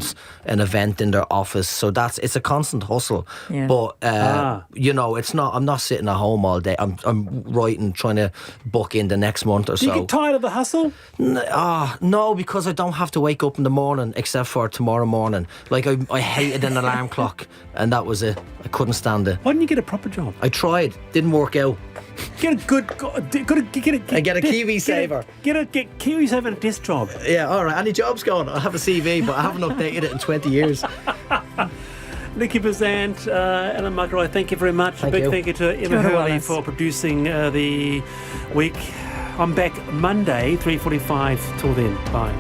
holds an event in their office. So it's a constant hustle. Yeah. But it's not. I'm not sitting at home all day. I'm writing, trying to book in the next month or so. Do you get tired of the hustle? No, because I don't have to wake up in the morning, except for tomorrow morning. Like I hated an alarm clock, and that was it. I couldn't stand it. Why didn't you get a proper job? I tried, didn't work out. Get a good. Get a Kiwi Saver. Get Kiwi Saver and a desk job. Yeah, all right. Any jobs going? I have a CV, but I haven't updated it in 20 years. Nikki Bazant, Alan McElroy, thank you very much. Thank a big you. thank you to Emma Hurley for producing the week. I'm back Monday, 3:45. Till then, bye.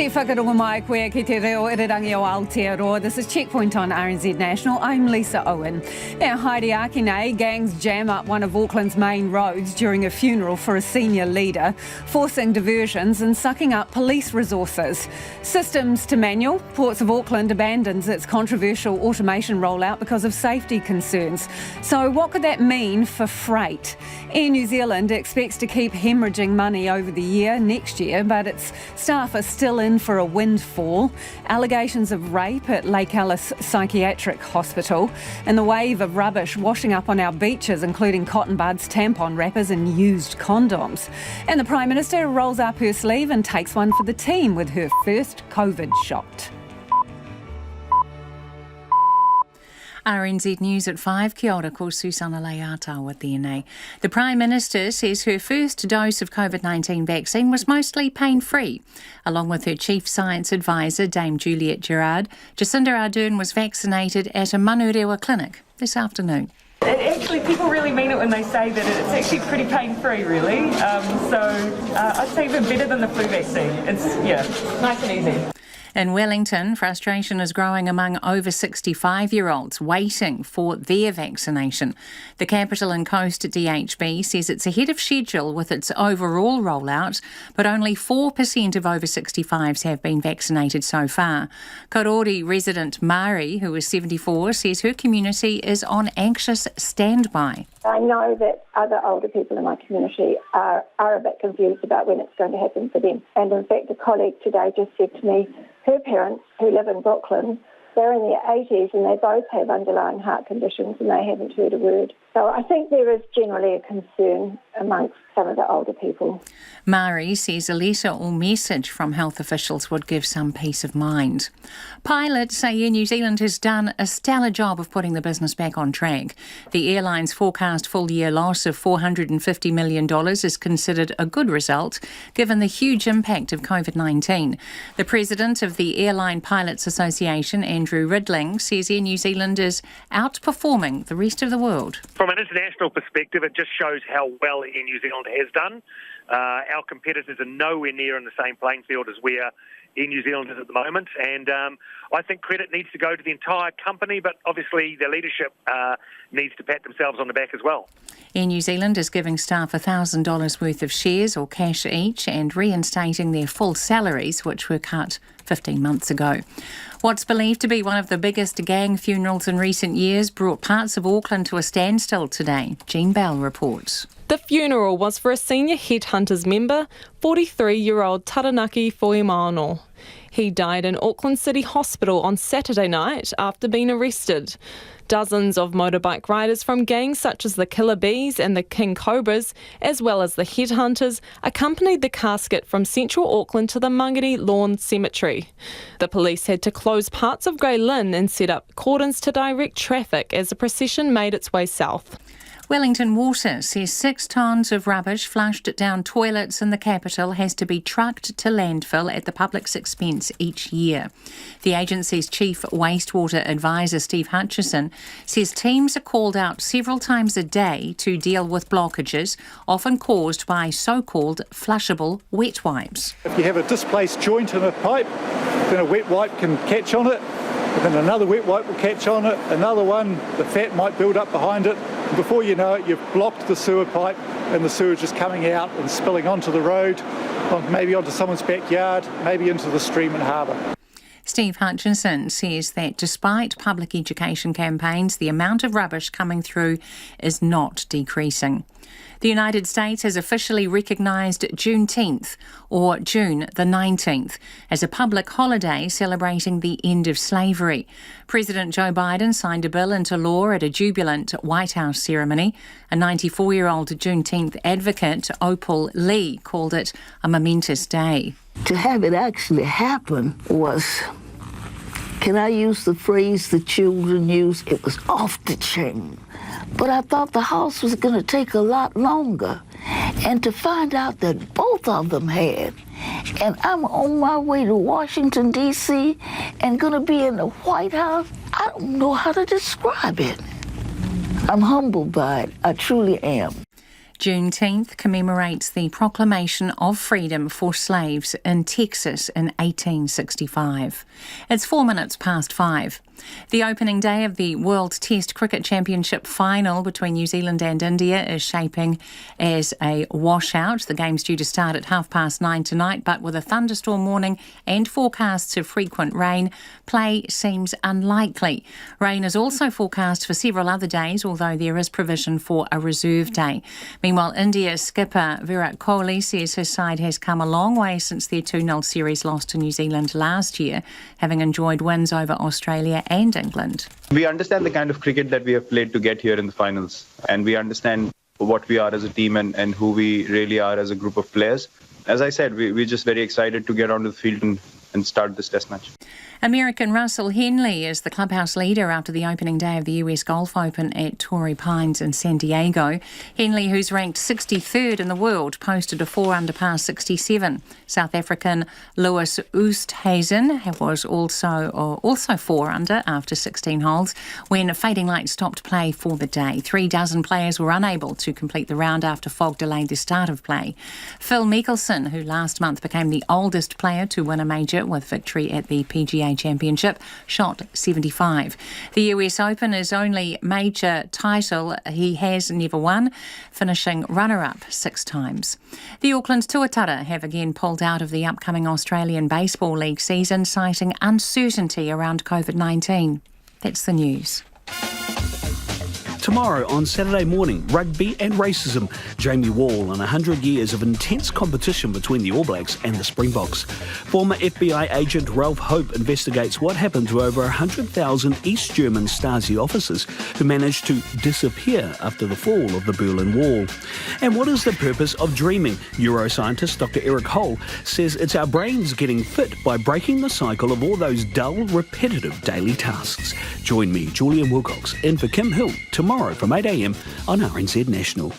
Whakarongo mai koe ki te reo irirangi o Aotearoa. This is Checkpoint on RNZ National. I'm Lisa Owen. Now, Haere Akine, gangs jam up one of Auckland's main roads during a funeral for a senior leader, forcing diversions and sucking up police resources. Systems to manual. Ports of Auckland abandons its controversial automation rollout because of safety concerns. So what could that mean for freight? Air New Zealand expects to keep hemorrhaging money over the year, next year, but its staff are still in for a windfall. Allegations of rape at Lake Alice Psychiatric Hospital, and the wave of rubbish washing up on our beaches, including cotton buds, tampon wrappers and used condoms. And the Prime Minister rolls up her sleeve and takes one for the team with her first COVID shot. RNZ News at 5. Kia ora, ko Susana Leata with DNA. The Prime Minister says her first dose of COVID-19 vaccine was mostly pain-free. Along with her Chief Science Advisor, Dame Juliet Gerard, Jacinda Ardern was vaccinated at a Manurewa clinic this afternoon. Actually, people really mean it when they say that it's actually pretty pain-free, really. I'd say even better than the flu vaccine. It's, nice and easy. In Wellington, frustration is growing among over 65-year-olds waiting for their vaccination. The Capital and Coast DHB says it's ahead of schedule with its overall rollout, but only 4% of over 65s have been vaccinated so far. Karori resident Mari, who is 74, says her community is on anxious standby. I know that other older people in my community are a bit confused about when it's going to happen for them. And in fact, a colleague today just said to me, her parents, who live in Brooklyn, they're in their 80s and they both have underlying heart conditions and they haven't heard a word. So I think there is generally a concern amongst some of the older people. Mari says a letter or message from health officials would give some peace of mind. Pilots say Air New Zealand has done a stellar job of putting the business back on track. The airline's forecast full-year loss of $450 million is considered a good result, given the huge impact of COVID-19. The president of the Airline Pilots Association, Andrew Ridling, says Air New Zealand is outperforming the rest of the world. From an international perspective, it just shows how well Air New Zealand has done. Our competitors are nowhere near in the same playing field as where Air New Zealand is at the moment, and I think credit needs to go to the entire company, but obviously the leadership needs to pat themselves on the back as well. Air New Zealand is giving staff $1,000 worth of shares or cash each and reinstating their full salaries, which were cut 15 months ago. What's believed to be one of the biggest gang funerals in recent years brought parts of Auckland to a standstill today. Jean Bell reports. The funeral was for a senior headhunters member, 43-year-old Taranaki Foimano. He died in Auckland City Hospital on Saturday night after being arrested. Dozens of motorbike riders from gangs such as the Killer Bees and the King Cobras, as well as the Headhunters, accompanied the casket from central Auckland to the Mangere Lawn Cemetery. The police had to close parts of Grey Lynn and set up cordons to direct traffic as the procession made its way south. Wellington Water says 6 tonnes of rubbish flushed down toilets in the capital has to be trucked to landfill at the public's expense each year. The agency's chief wastewater advisor, Steve Hutchison, says teams are called out several times a day to deal with blockages, often caused by so-called flushable wet wipes. If you have a displaced joint in a pipe, then a wet wipe can catch on it. Then another wet wipe will catch on it, another one, the fat might build up behind it. And before you know it, you've blocked the sewer pipe and the sewage is coming out and spilling onto the road, maybe onto someone's backyard, maybe into the stream and harbour. Steve Hutchinson says that despite public education campaigns, the amount of rubbish coming through is not decreasing. The United States has officially recognised Juneteenth, or June the 19th, as a public holiday celebrating the end of slavery. President Joe Biden signed a bill into law at a jubilant White House ceremony. A 94-year-old Juneteenth advocate, Opal Lee, called it a momentous day. To have it actually happen was, can I use the phrase the children use? It was off the chain. But I thought the House was going to take a lot longer. And to find out that both of them had, and I'm on my way to Washington, D.C., and going to be in the White House, I don't know how to describe it. I'm humbled by it. I truly am. Juneteenth commemorates the proclamation of freedom for slaves in Texas in 1865. It's 4 minutes past 5. The opening day of the World Test Cricket Championship final between New Zealand and India is shaping as a washout. The game's due to start at 9:30 tonight, but with a thunderstorm warning and forecasts of frequent rain, play seems unlikely. Rain is also forecast for several other days, although there is provision for a reserve day. Meanwhile, India's skipper Virat Kohli says his side has come a long way since their 2-0 series loss to New Zealand last year, having enjoyed wins over Australia and England. We understand the kind of cricket that we have played to get here in the finals, and we understand what we are as a team and who we really are as a group of players. As I said, we're just very excited to get onto the field and start this test match. American Russell Henley is the clubhouse leader after the opening day of the US Golf Open at Torrey Pines in San Diego. Henley, who's ranked 63rd in the world, posted a 4-under par 67. South African Louis Oosthuizen was also 4-under after 16 holes when fading light stopped play for the day. 36 players were unable to complete the round after fog delayed the start of play. Phil Mickelson, who last month became the oldest player to win a major with victory at the PGA Championship, shot 75. The US Open is only major title he has never won, finishing runner-up 6 times. The Auckland Tuatara have again pulled out of the upcoming Australian Baseball League season, citing uncertainty around COVID-19. That's the news. Tomorrow on Saturday morning, rugby and racism. Jamie Wall on 100 years of intense competition between the All Blacks and the Springboks. Former FBI agent Ralph Hope investigates what happened to over 100,000 East German Stasi officers who managed to disappear after the fall of the Berlin Wall. And what is the purpose of dreaming? Neuroscientist Dr. Eric Hole says it's our brains getting fit by breaking the cycle of all those dull, repetitive daily tasks. Join me, Julian Wilcox, in for Kim Hill tomorrow from 8 a.m. on RNZ National.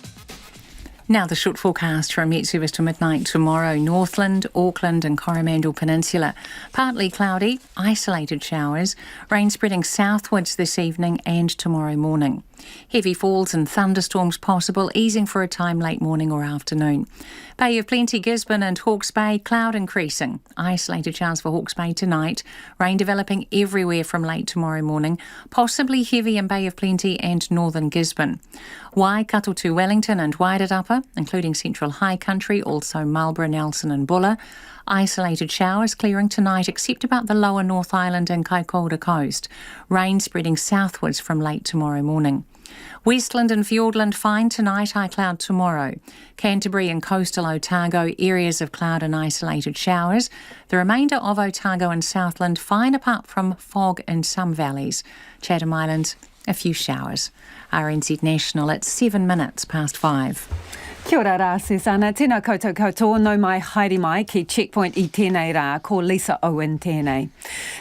Now the short forecast from Met Service to midnight tomorrow. Northland, Auckland and Coromandel Peninsula. Partly cloudy, isolated showers. Rain spreading southwards this evening and tomorrow morning. Heavy falls and thunderstorms possible, easing for a time late morning or afternoon. Bay of Plenty, Gisborne and Hawke's Bay, cloud increasing. Isolated showers for Hawke's Bay tonight. Rain developing everywhere from late tomorrow morning. Possibly heavy in Bay of Plenty and northern Gisborne. Waikato to Wellington and Wairarapa, including central high country, also Marlborough, Nelson and Buller. Isolated showers clearing tonight except about the lower North Island and Kaikoura coast. Rain spreading southwards from late tomorrow morning. Westland and Fiordland fine tonight, high cloud tomorrow. Canterbury and coastal Otago, areas of cloud and isolated showers. The remainder of Otago and Southland fine apart from fog in some valleys. Chatham Islands, a few showers. RNZ National at 7 minutes past 5. Kia ora rā, Susana. Tēnā koutou katoa, no mai haere mai ki Checkpoint I tēnei rā, ko Lisa Owen tēnei.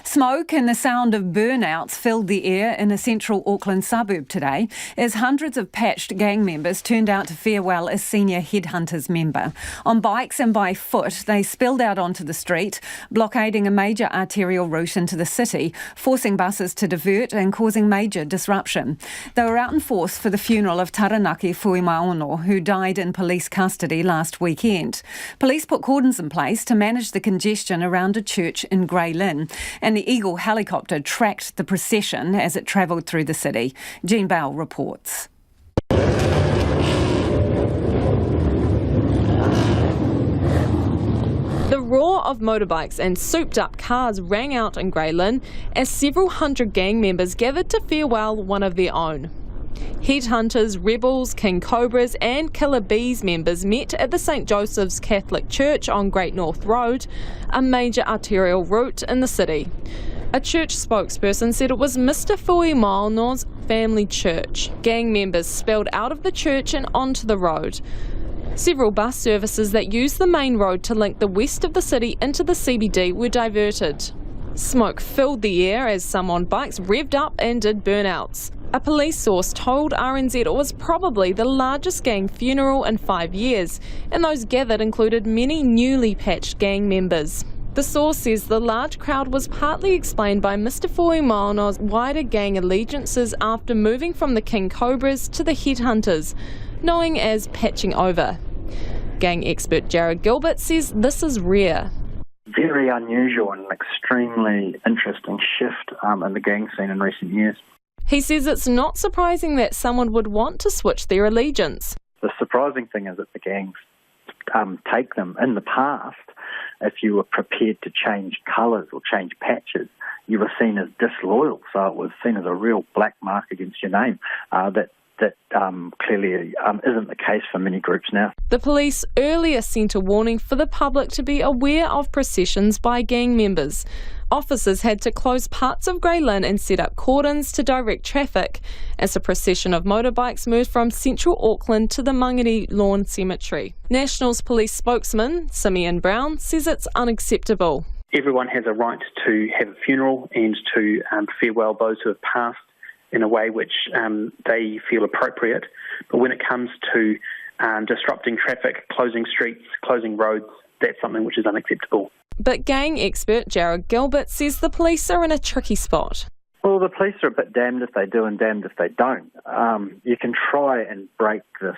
Smoke and the sound of burnouts filled the air in a central Auckland suburb today as hundreds of patched gang members turned out to farewell a senior headhunters member. On bikes and by foot, they spilled out onto the street, blockading a major arterial route into the city, forcing buses to divert and causing major disruption. They were out in force for the funeral of Taranaki Fuimaono, who died in police custody last weekend. Police put cordons in place to manage the congestion around a church in Grey Lynn, and the Eagle helicopter tracked the procession as it travelled through the city. Jean Bell reports. The roar of motorbikes and souped-up cars rang out in Grey Lynn as several hundred gang members gathered to farewell one of their own. Headhunters, Rebels, King Cobras and Killer Bees members met at the St Joseph's Catholic Church on Great North Road, a major arterial route in the city. A church spokesperson said it was Mr Fui Maono's family church. Gang members spilled out of the church and onto the road. Several bus services that use the main road to link the west of the city into the CBD were diverted. Smoke filled the air as some on bikes revved up and did burnouts. A police source told RNZ it was probably the largest gang funeral in 5 years, and those gathered included many newly patched gang members. The source says the large crowd was partly explained by Mr Fui Maono's wider gang allegiances after moving from the King Cobras to the Headhunters, known as patching over. Gang expert Jared Gilbert says this is rare. Very unusual and extremely interesting shift in the gang scene in recent years. He says it's not surprising that someone would want to switch their allegiance. The surprising thing is that the gangs take them. In the past, if you were prepared to change colours or change patches, you were seen as disloyal, so it was seen as a real black mark against your name. That clearly isn't the case for many groups now. The police earlier sent a warning for the public to be aware of processions by gang members. Officers had to close parts of Grey Lynn and set up cordons to direct traffic as a procession of motorbikes moved from central Auckland to the Mangere Lawn Cemetery. Nationals Police spokesman Simeon Brown says it's unacceptable. Everyone has a right to have a funeral and to farewell those who have passed in a way which they feel appropriate. But when it comes to disrupting traffic, closing streets, closing roads, that's something which is unacceptable. But gang expert Jared Gilbert says the police are in a tricky spot. Well, the police are a bit damned if they do and damned if they don't. You can try and break this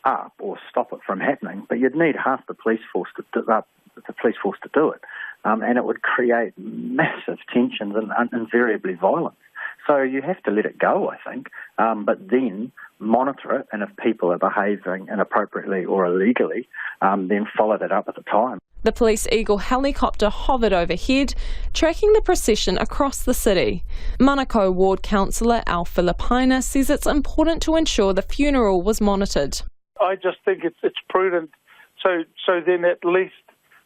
up or stop it from happening, but you'd need half the police force to do it. And it would create massive tensions and invariably violence. So you have to let it go, I think, but then monitor it, and if people are behaving inappropriately or illegally, then follow that up at the time. The Police Eagle helicopter hovered overhead, tracking the procession across the city. Manukau Ward Councillor Al Filipina says it's important to ensure the funeral was monitored. I just think it's prudent, so then at least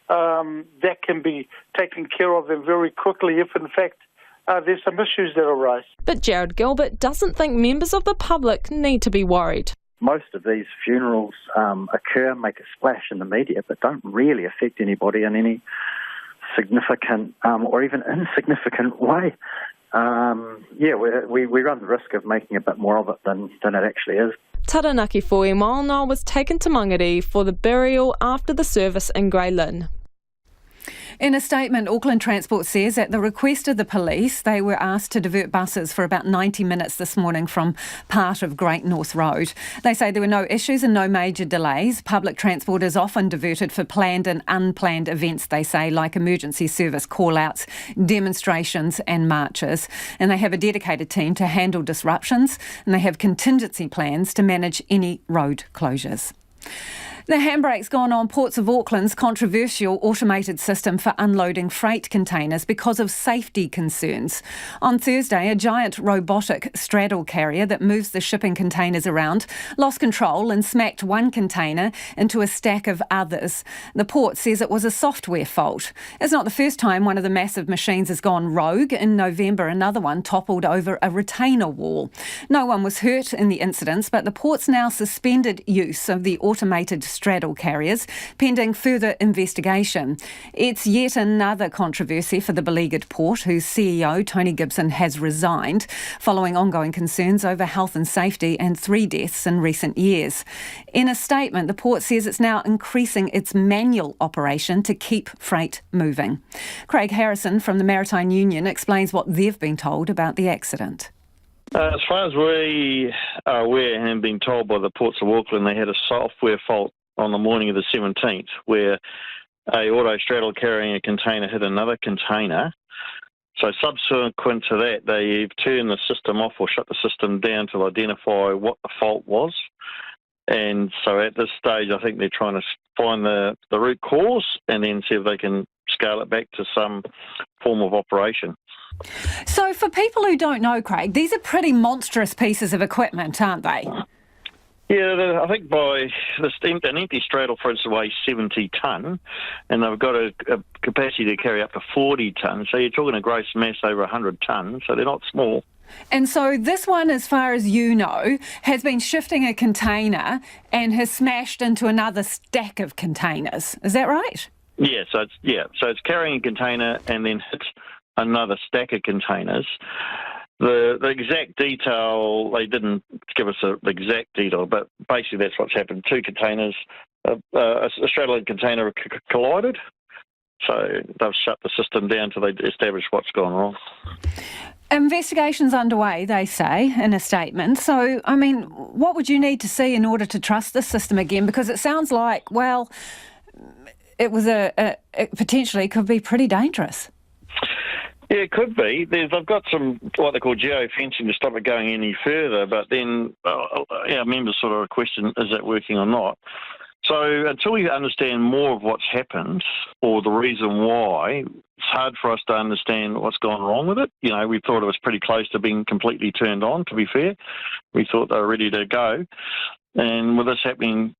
that can be taken care of and very quickly if in fact there's some issues that arise. But Jared Gilbert doesn't think members of the public need to be worried. Most of these funerals occur, make a splash in the media, but don't really affect anybody in any significant or even insignificant way. We run the risk of making a bit more of it than it actually is. Taranaki Fui Maono was taken to Mangere for the burial after the service in Grey Lynn. In a statement, Auckland Transport says at the request of the police, they were asked to divert buses for about 90 minutes this morning from part of Great North Road. They say there were no issues and no major delays. Public transport is often diverted for planned and unplanned events, they say, like emergency service call-outs, demonstrations and marches. And they have a dedicated team to handle disruptions, and they have contingency plans to manage any road closures. The handbrake's gone on Ports of Auckland's controversial automated system for unloading freight containers because of safety concerns. On Thursday, a giant robotic straddle carrier that moves the shipping containers around lost control and smacked one container into a stack of others. The port says it was a software fault. It's not the first time one of the massive machines has gone rogue. In November, another one toppled over a retainer wall. No one was hurt in the incidents, but the port's now suspended use of the automated straddle carriers, pending further investigation. It's yet another controversy for the beleaguered port, whose CEO, Tony Gibson, has resigned following ongoing concerns over health and safety and 3 deaths in recent years. In a statement, the port says it's now increasing its manual operation to keep freight moving. Craig Harrison from the Maritime Union explains what they've been told about the accident. As far as we are aware and have been told by the Ports of Auckland, they had a software fault on the morning of the 17th where a auto straddle carrying a container hit another container. So subsequent to that, they've turned the system off or shut the system down to identify what the fault was. And so at this stage, I think they're trying to find the root cause and then see if they can scale it back to some form of operation. So for people who don't know, Craig, these are pretty monstrous pieces of equipment, aren't they? Yeah, I think by an empty straddle, for instance, weighs 70 tonne, and they've got a capacity to carry up to 40 tonne. So you're talking a gross mass over 100 tonne, so they're not small. And so this one, as far as you know, has been shifting a container and has smashed into another stack of containers. Is that right? Yeah, so it's carrying a container and then hits another stack of containers. The exact detail, they didn't give us the exact detail, but basically that's what's happened. Two containers, a straddling container collided, so they've shut the system down till they establish what's gone wrong. Investigations underway, they say, in a statement. So, I mean, what would you need to see in order to trust the system again? Because it sounds like, well, it was it potentially could be pretty dangerous. Yeah, it could be. They've got some what they call geofencing to stop it going any further, but then our members sort of question, is that working or not? So until we understand more of what's happened or the reason why, it's hard for us to understand what's gone wrong with it. You know, we thought it was pretty close to being completely turned on, to be fair. We thought they were ready to go. And with this happening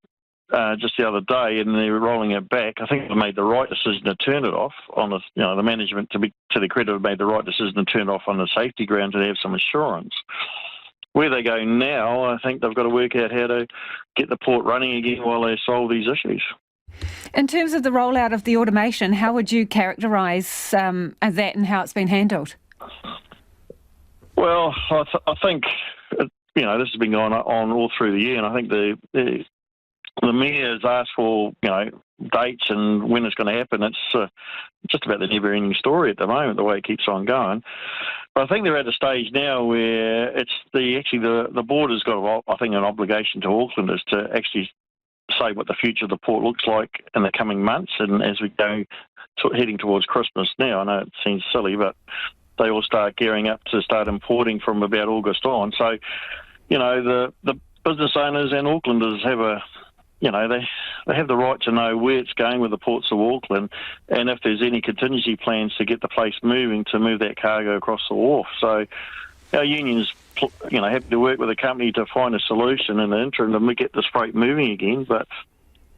just the other day, and they're rolling it back, I think they made the right decision to turn it off. The management, to their credit, have made the right decision to turn it off on the safety ground to have some assurance. Where they go now, I think they've got to work out how to get the port running again while they solve these issues. In terms of the rollout of the automation, how would you characterise that and how it's been handled? Well, I think this has been going on all through the year, and I think the mayor has asked for, dates and when it's going to happen. It's just about the never-ending story at the moment, the way it keeps on going. But I think they're at a stage now where it's the board has got, I think, an obligation to Aucklanders to actually say what the future of the port looks like in the coming months, and as we go heading towards Christmas now. I know it seems silly, but they all start gearing up to start importing from about August on. So, the business owners and Aucklanders have they have the right to know where it's going with the ports of Auckland, and if there's any contingency plans to get the place moving to move that cargo across the wharf. So our unions, have to work with the company to find a solution in the interim to get this freight moving again. But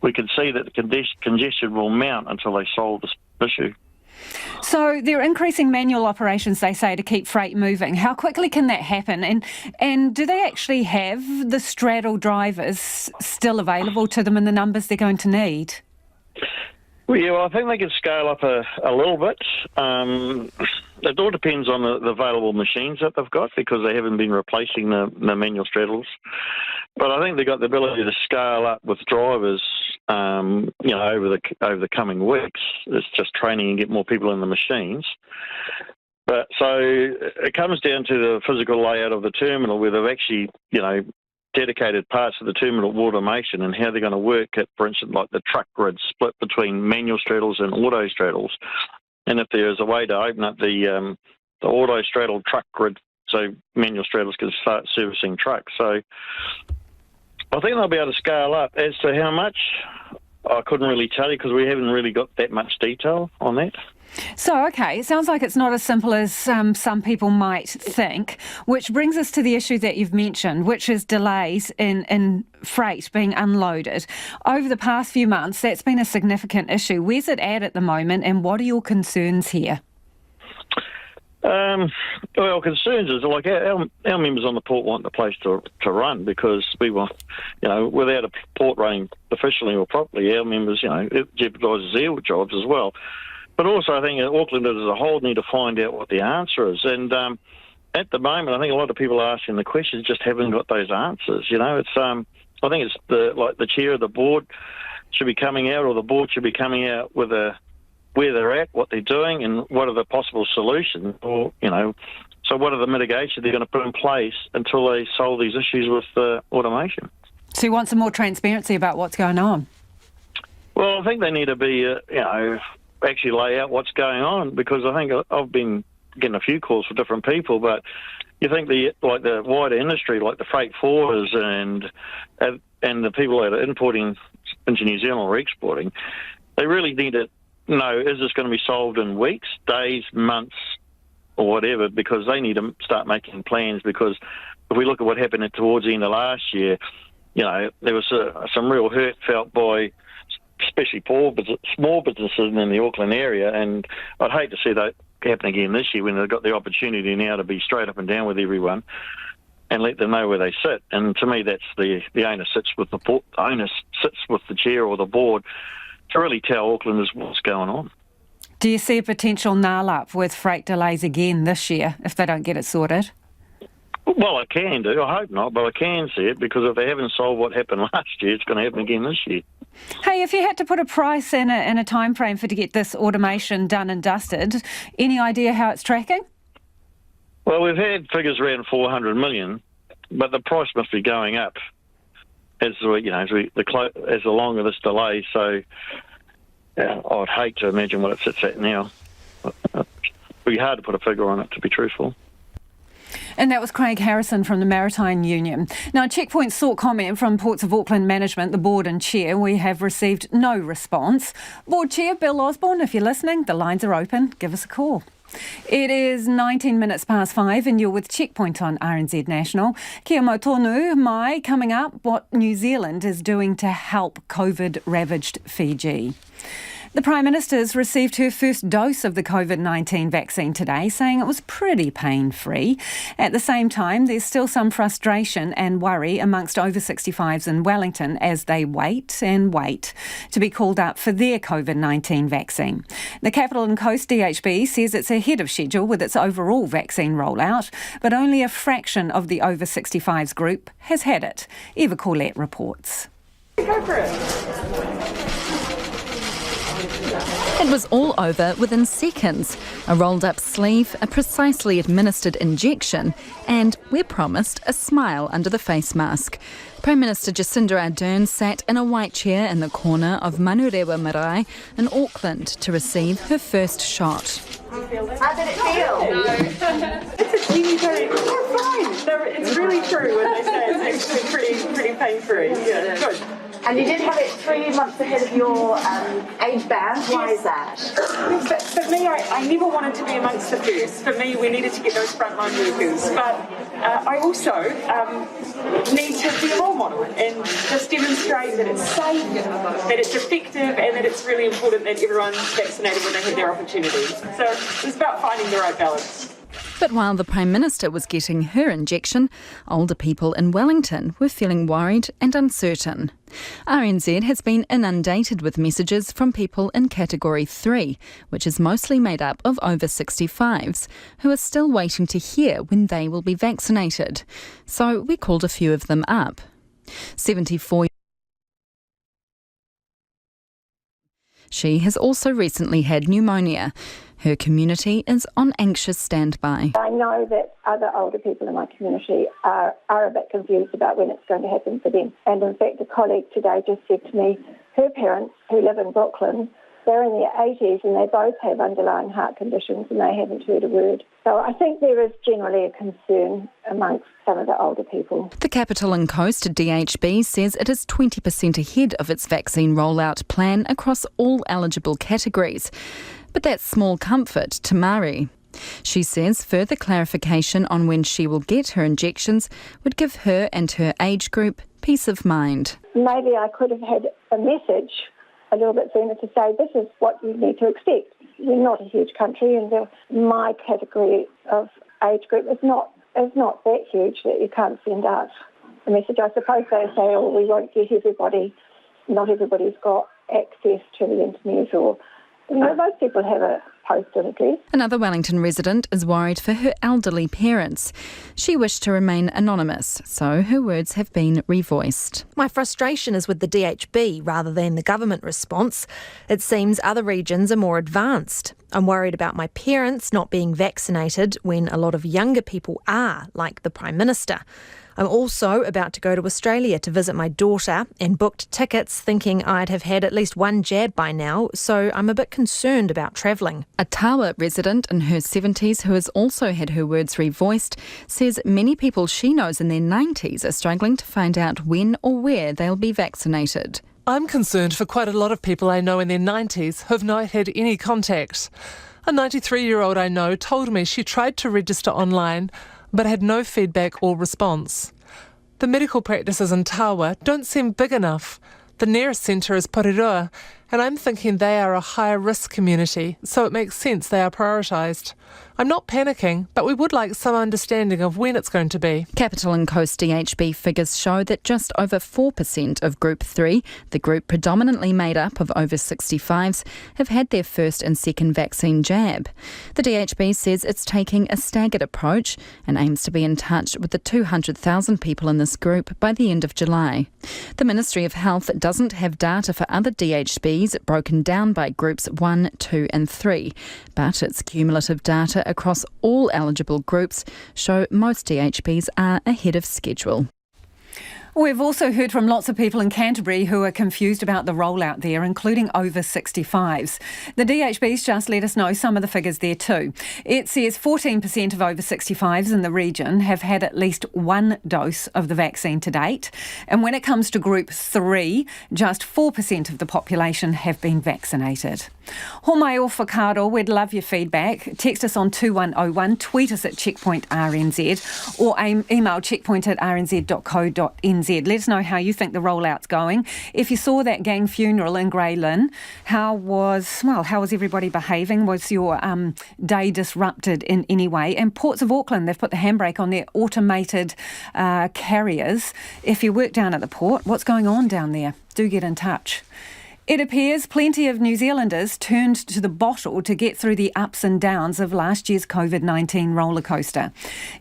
we can see that the congestion will mount until they solve this issue. So they're increasing manual operations, they say, to keep freight moving. How quickly can that happen? And do they actually have the straddle drivers still available to them in the numbers they're going to need? Well, I think they can scale up a little bit. It all depends on the available machines that they've got, because they haven't been replacing the manual straddles. But I think they've got the ability to scale up with drivers, over the coming weeks. It's just training and get more people in the machines. But so it comes down to the physical layout of the terminal, where they've actually, dedicated parts of the terminal automation and how they're going to work at, for instance, like the truck grid split between manual straddles and auto straddles. And if there's a way to open up the auto straddle truck grid so manual straddles can start servicing trucks. So I think they'll be able to scale up. As to how much, I couldn't really tell you, because we haven't really got that much detail on that. So, okay, it sounds like it's not as simple as some people might think, which brings us to the issue that you've mentioned, which is delays in freight being unloaded. Over the past few months, that's been a significant issue. Where's it at the moment, and what are your concerns here? Well, concerns is like our members on the port want the place to run, because we want, without a port running efficiently or properly, our members, it jeopardises their jobs as well. But also, I think Aucklanders as a whole need to find out what the answer is. And at the moment, I think a lot of people asking the questions just haven't got those answers. It's I think it's the chair of the board should be coming out, or the board should be coming out with where they're at, what they're doing, and what are the possible solutions. Or so what are the mitigations they're going to put in place until they solve these issues with automation. So you want some more transparency about what's going on? Well, I think they need to be, actually lay out what's going on, because I think I've been getting a few calls from different people, but you think the wider industry, like the freight forwarders and the people that are importing into New Zealand or exporting, they really need to know, is this going to be solved in weeks, days, months, or whatever, because they need to start making plans. Because if we look at what happened towards the end of last year, you know, there was some real hurt felt by especially small businesses in the Auckland area, and I'd hate to see that happen again this year when they've got the opportunity now to be straight up and down with everyone and let them know where they sit. And to me, that's the onus sits with the onus sits with the chair or the board to really tell Aucklanders what's going on. Do you see a potential gnarl-up with freight delays again this year if they don't get it sorted? Well, I can do. I hope not, but I can see it, because if they haven't solved what happened last year, it's going to happen again this year. Hey, if you had to put a price and a time frame to get this automation done and dusted, any idea how it's tracking? Well, we've had figures around 400 million, but the price must be going up as the longer this delay. So I'd hate to imagine what it sits at now. It'd be hard to put a figure on it, to be truthful. And that was Craig Harrison from the Maritime Union. Now, Checkpoint sought comment from Ports of Auckland management, the board and chair. We have received no response. Board chair Bill Osborne, if you're listening, the lines are open. Give us a call. It is 19 minutes past 5 and you're with Checkpoint on RNZ National. Kia mau tonu mai, coming up, what New Zealand is doing to help COVID-ravaged Fiji. The Prime Minister's received her first dose of the COVID-19 vaccine today, saying it was pretty pain-free. At the same time, there's still some frustration and worry amongst over 65s in Wellington as they wait and wait to be called up for their COVID-19 vaccine. The Capital and Coast DHB says it's ahead of schedule with its overall vaccine rollout, but only a fraction of the over 65s group has had it. Eva Corlett reports. Go for it. It was all over within seconds. A rolled up sleeve, a precisely administered injection, and, we're promised, a smile under the face mask. Prime Minister Jacinda Ardern sat in a white chair in the corner of Manurewa Marae in Auckland to receive her first shot. How did it feel? It's a teeny bit. We're fine. It's really true when they say it's actually pretty pain-free. Yeah, good. And you did have it 3 months ahead of your age band. Why is that? For me, I never wanted to be amongst the first. For me, we needed to get those frontline workers. But I also need to be a role model and just demonstrate that it's safe, that it's effective, and that it's really important that everyone's vaccinated when they have their opportunity. So it's about finding the right balance. But while the Prime Minister was getting her injection, older people in Wellington were feeling worried and uncertain. RNZ has been inundated with messages from people in Category 3, which is mostly made up of over 65s, who are still waiting to hear when they will be vaccinated. So we called a few of them up. 74. She has also recently had pneumonia. Her community is on anxious standby. I know that other older people in my community are a bit confused about when it's going to happen for them. And in fact, a colleague today just said to me, her parents, who live in Brooklyn, they're in their 80s and they both have underlying heart conditions and they haven't heard a word. So I think there is generally a concern amongst some of the older people. The Capital and Coast DHB says it is 20% ahead of its vaccine rollout plan across all eligible categories. But that's small comfort to Mari. She says further clarification on when she will get her injections would give her and her age group peace of mind. Maybe I could have had a message a little bit sooner to say this is what you need to expect. We're not a huge country and my category of age group is not that huge that you can't send out a message. I suppose they say, oh, we won't get everybody. Not everybody's got access to the internet or... most people have a postal address. Another Wellington resident is worried for her elderly parents. She wished to remain anonymous, so her words have been revoiced. My frustration is with the DHB rather than the government response. It seems other regions are more advanced. I'm worried about my parents not being vaccinated when a lot of younger people are, like the Prime Minister. I'm also about to go to Australia to visit my daughter and booked tickets thinking I'd have had at least one jab by now, so I'm a bit concerned about travelling. A Tawa resident in her 70s who has also had her words revoiced says many people she knows in their 90s are struggling to find out when or where they'll be vaccinated. I'm concerned for quite a lot of people I know in their 90s who've not had any contact. A 93-year-old I know told me she tried to register online but had no feedback or response. The medical practices in Tawa don't seem big enough. The nearest centre is Porirua, and I'm thinking they are a higher risk community, so it makes sense they are prioritised. I'm not panicking, but we would like some understanding of when it's going to be. Capital and Coast DHB figures show that just over 4% of Group 3, the group predominantly made up of over 65s, have had their first and second vaccine jab. The DHB says it's taking a staggered approach and aims to be in touch with the 200,000 people in this group by the end of July. The Ministry of Health doesn't have data for other DHBs broken down by Groups 1, 2 and 3, but its cumulative data across all eligible groups show most DHBs are ahead of schedule. We've also heard from lots of people in Canterbury who are confused about the rollout there, including over 65s. The DHB's just let us know some of the figures there too. It says 14% of over 65s in the region have had at least one dose of the vaccine to date. And when it comes to Group 3, just 4% of the population have been vaccinated. Homai o whakaaro, we'd love your feedback. Text us on 2101, tweet us at Checkpoint RNZ or email checkpoint@rnz.co.nz. Let us know how you think the rollout's going. If you saw that gang funeral in Grey Lynn, how was everybody behaving? Was your day disrupted in any way? And Ports of Auckland, they've put the handbrake on their automated carriers. If you work down at the port, what's going on down there? Do get in touch. It appears plenty of New Zealanders turned to the bottle to get through the ups and downs of last year's COVID-19 roller coaster.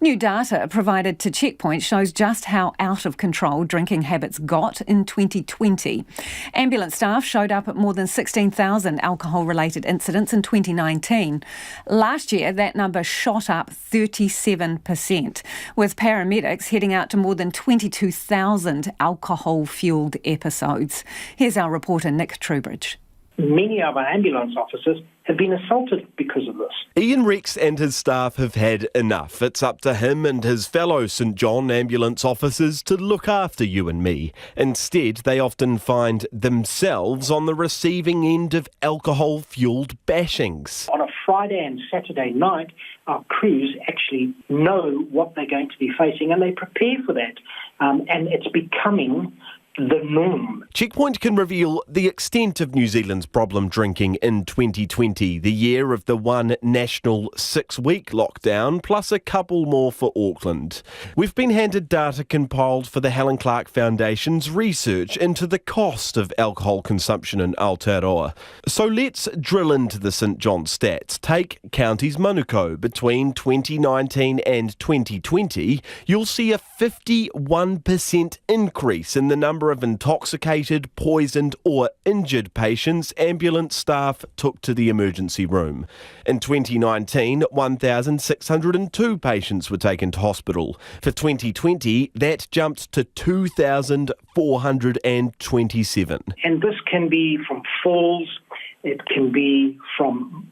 New data provided to Checkpoint shows just how out of control drinking habits got in 2020. Ambulance staff showed up at more than 16,000 alcohol-related incidents in 2019. Last year, that number shot up 37%, with paramedics heading out to more than 22,000 alcohol-fuelled episodes. Here's our reporter, Nick Trubridge. Many of our ambulance officers have been assaulted because of this. Ian Rex and his staff have had enough. It's up to him and his fellow St John ambulance officers to look after you and me. Instead, they often find themselves on the receiving end of alcohol-fuelled bashings. On a Friday and Saturday night, our crews actually know what they're going to be facing and they prepare for that. And it's becoming the norm. Checkpoint can reveal the extent of New Zealand's problem drinking in 2020, the year of the one national 6-week lockdown, plus a couple more for Auckland. We've been handed data compiled for the Helen Clark Foundation's research into the cost of alcohol consumption in Aotearoa. So let's drill into the St John stats. Take Counties Manukau. Between 2019 and 2020, you'll see a 51% increase in the number of intoxicated, poisoned or injured patients ambulance staff took to the emergency room. In 2019, 1,602 patients were taken to hospital. For 2020, that jumped to 2,427. And this can be from falls, it can be from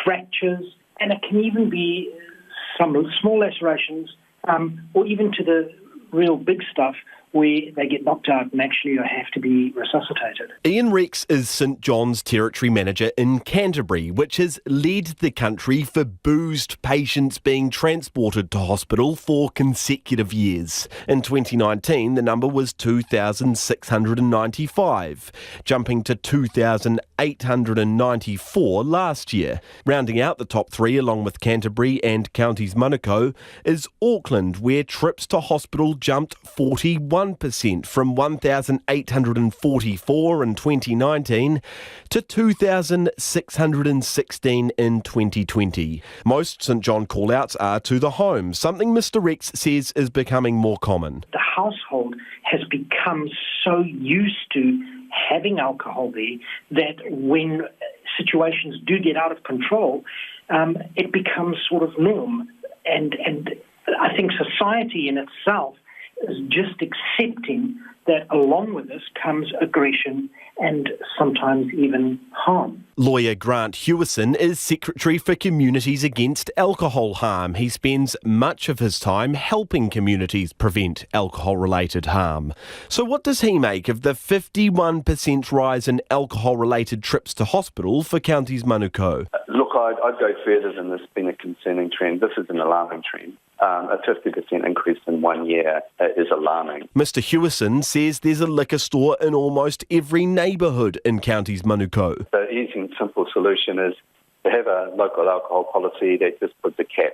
fractures, and it can even be some small lacerations, or even to the real big stuff where they get knocked out and actually have to be resuscitated. Ian Rex is St John's Territory Manager in Canterbury, which has led the country for boozed patients being transported to hospital for consecutive years. In 2019, the number was 2,695, jumping to 2,894 last year. Rounding out the top three, along with Canterbury and Counties Manukau, is Auckland, where trips to hospital jumped 41% from 1,844 in 2019 to 2,616 in 2020. Most St John call-outs are to the home, something Mr Rex says is becoming more common. The household has become so used to having alcohol there that when situations do get out of control, it becomes sort of norm. And I think society in itself is just accepting that along with this comes aggression and sometimes even harm. Lawyer Grant Hewison is Secretary for Communities Against Alcohol Harm. He spends much of his time helping communities prevent alcohol-related harm. So what does he make of the 51% rise in alcohol-related trips to hospital for Counties Manukau? Look, I'd go further than this being a concerning trend. This is an alarming trend. A 50% increase in 1 year is alarming. Mr Hewison says there's a liquor store in almost every neighbourhood in Counties Manukau. The easy and simple solution is to have a local alcohol policy that just puts a cap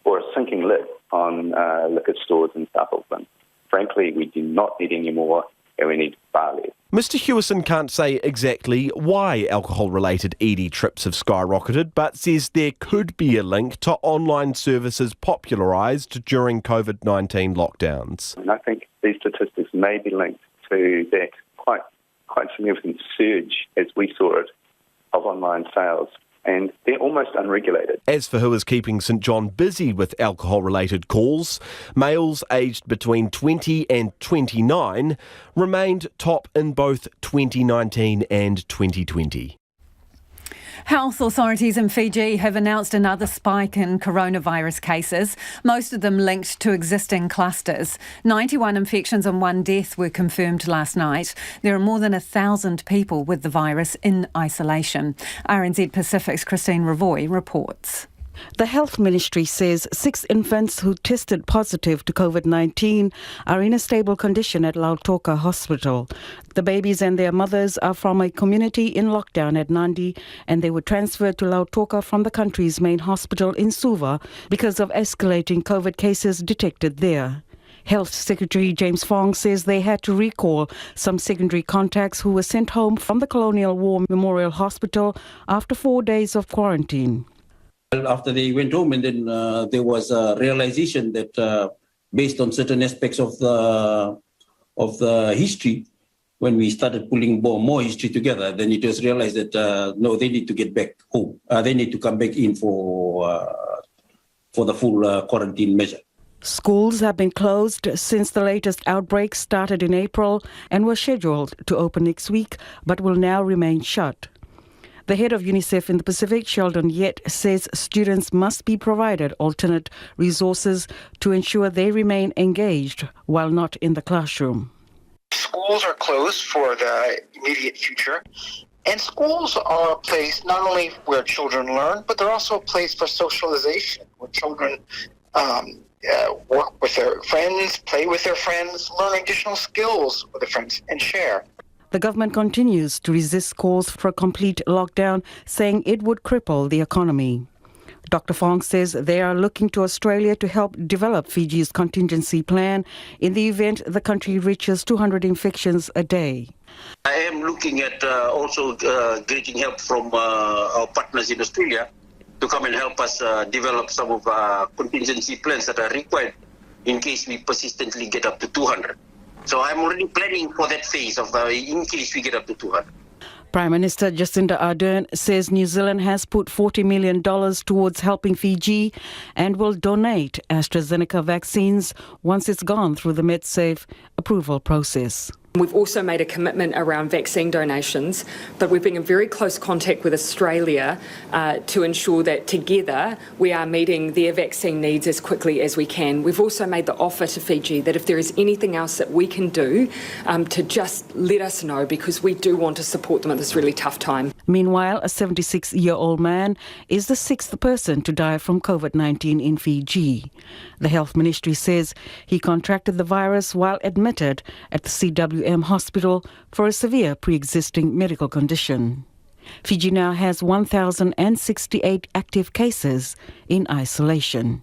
or a sinking lid on liquor stores in South Auckland. Frankly, we do not need any more, and we need far less. Mr Hewison can't say exactly why alcohol-related ED trips have skyrocketed, but says there could be a link to online services popularised during COVID-19 lockdowns. And I think these statistics may be linked to that quite significant surge, as we saw it, of online sales. And they're almost unregulated. As for who is keeping St John busy with alcohol-related calls, males aged between 20 and 29 remained top in both 2019 and 2020. Health authorities in Fiji have announced another spike in coronavirus cases, most of them linked to existing clusters. 91 infections and 1 death were confirmed last night. There are more than 1,000 people with the virus in isolation. RNZ Pacific's Christine Ravoy reports. The Health Ministry says 6 infants who tested positive to COVID-19 are in a stable condition at Lautoka Hospital. The babies and their mothers are from a community in lockdown at Nandi, and they were transferred to Lautoka from the country's main hospital in Suva because of escalating COVID cases detected there. Health Secretary James Fong says they had to recall some secondary contacts who were sent home from the Colonial War Memorial Hospital after 4 days of quarantine. After they went home, and then there was a realization that based on certain aspects of the history, when we started pulling more history together, then it was realized that no, they need to get back home. They need to come back in for the full quarantine measure. Schools have been closed since the latest outbreak started in April and were scheduled to open next week, but will now remain shut. The head of UNICEF in the Pacific, Sheldon Yett, says students must be provided alternate resources to ensure they remain engaged while not in the classroom. Schools are closed for the immediate future, and schools are a place not only where children learn, but they're also a place for socialization, where children work with their friends, play with their friends, learn additional skills with their friends, and share. The government continues to resist calls for a complete lockdown, saying it would cripple the economy. Dr. Fong says they are looking to Australia to help develop Fiji's contingency plan in the event the country reaches 200 infections a day. I am looking at also getting help from our partners in Australia to come and help us develop some of our contingency plans that are required in case we persistently get up to 200. So I'm already planning for that phase of in case we get up to 200. Prime Minister Jacinda Ardern says New Zealand has put $40 million towards helping Fiji and will donate AstraZeneca vaccines once it's gone through the MedSafe approval process. We've also made a commitment around vaccine donations, but we've been in very close contact with Australia to ensure that together we are meeting their vaccine needs as quickly as we can. We've also made the offer to Fiji that if there is anything else that we can do to just let us know, because we do want to support them at this really tough time. Meanwhile, a 76-year-old man is the 6th person to die from COVID-19 in Fiji. The Health Ministry says he contracted the virus while admitted at the CWM hospital for a severe pre-existing medical condition. Fiji now has 1,068 active cases in isolation.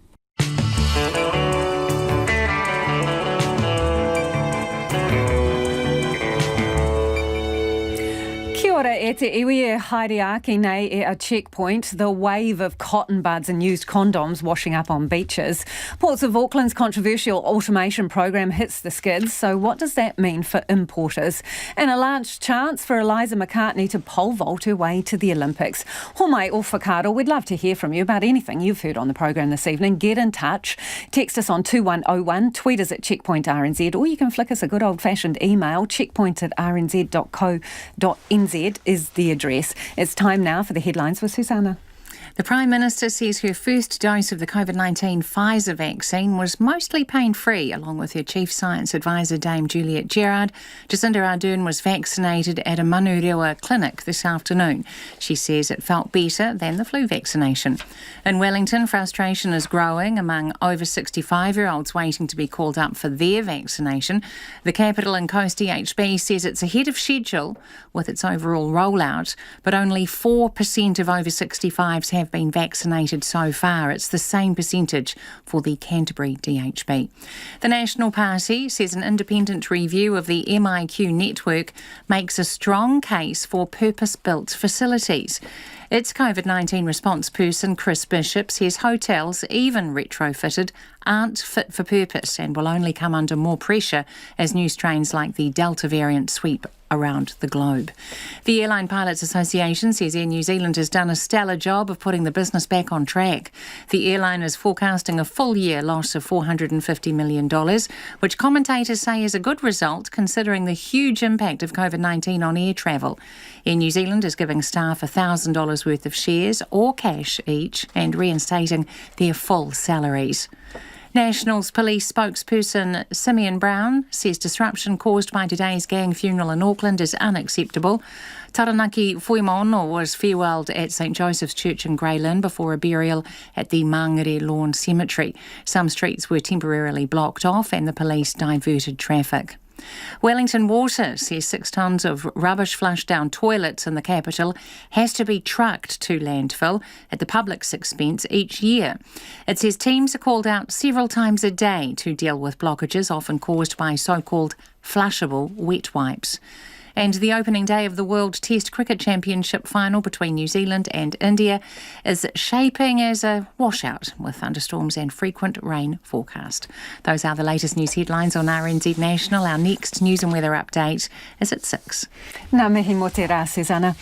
Kia ora, E te iwi e haere ake nei e a checkpoint, the wave of cotton buds and used condoms washing up on beaches. Ports of Auckland's controversial automation program hits the skids, so what does that mean for importers? And a large chance for Eliza McCartney to pole vault her way to the Olympics. Homai o whakaaro, we'd love to hear from you about anything you've heard on the program this evening. Get in touch. Text us on 2101, tweet us at Checkpoint RNZ, or you can flick us a good old-fashioned email, checkpoint@rnz.co.nz is the address. It's time now for the headlines with Susanna. The Prime Minister says her first dose of the COVID-19 Pfizer vaccine was mostly pain-free, along with her Chief Science Advisor, Dame Juliet Gerard. Jacinda Ardern was vaccinated at a Manurewa clinic this afternoon. She says it felt better than the flu vaccination. In Wellington, frustration is growing among over 65-year-olds waiting to be called up for their vaccination. The Capital and Coast DHB says it's ahead of schedule with its overall rollout, but only 4% of over 65s have been vaccinated so far. It's the same percentage for the Canterbury DHB. The National Party says an independent review of the MIQ network makes a strong case for purpose-built facilities. Its COVID-19 response person, Chris Bishop, says hotels, even retrofitted, aren't fit for purpose and will only come under more pressure as new strains like the Delta variant sweep around the globe. The Airline Pilots Association says Air New Zealand has done a stellar job of putting the business back on track. The airline is forecasting a full-year loss of $450 million, which commentators say is a good result considering the huge impact of COVID-19 on air travel. Air New Zealand is giving staff $1,000 worth of shares or cash each and reinstating their full salaries. Nationals Police spokesperson Simeon Brown says disruption caused by today's gang funeral in Auckland is unacceptable. Taranaki Fuimono was farewelled at St Joseph's Church in Grey Lynn before a burial at the Mangere Lawn Cemetery. Some streets were temporarily blocked off and the police diverted traffic. Wellington Water says 6 tonnes of rubbish flushed down toilets in the capital has to be trucked to landfill at the public's expense each year. It says teams are called out several times a day to deal with blockages often caused by so-called flushable wet wipes. And the opening day of the World Test Cricket Championship final between New Zealand and India is shaping as a washout with thunderstorms and frequent rain forecast. Those are the latest news headlines on RNZ National. Our next news and weather update is at 6. Nā mihi mō te rā, Susanna.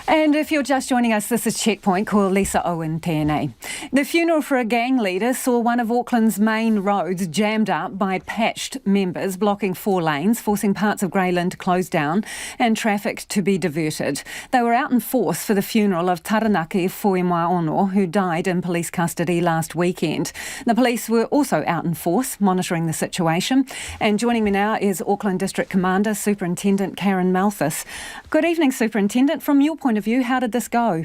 And if you're just joining us, this is Checkpoint, ko Lisa Owen tēnei. The funeral for a gang leader saw one of Auckland's main roads jammed up by patched members, blocking 4 lanes, forcing parts of Greyland to close down and traffic to be diverted. They were out in force for the funeral of Taranaki Fuimono, who died in police custody last weekend. The police were also out in force, monitoring the situation. And joining me now is Auckland District Commander, Superintendent Karen Malthus. Good evening, Superintendent. From your point of view, how did this go?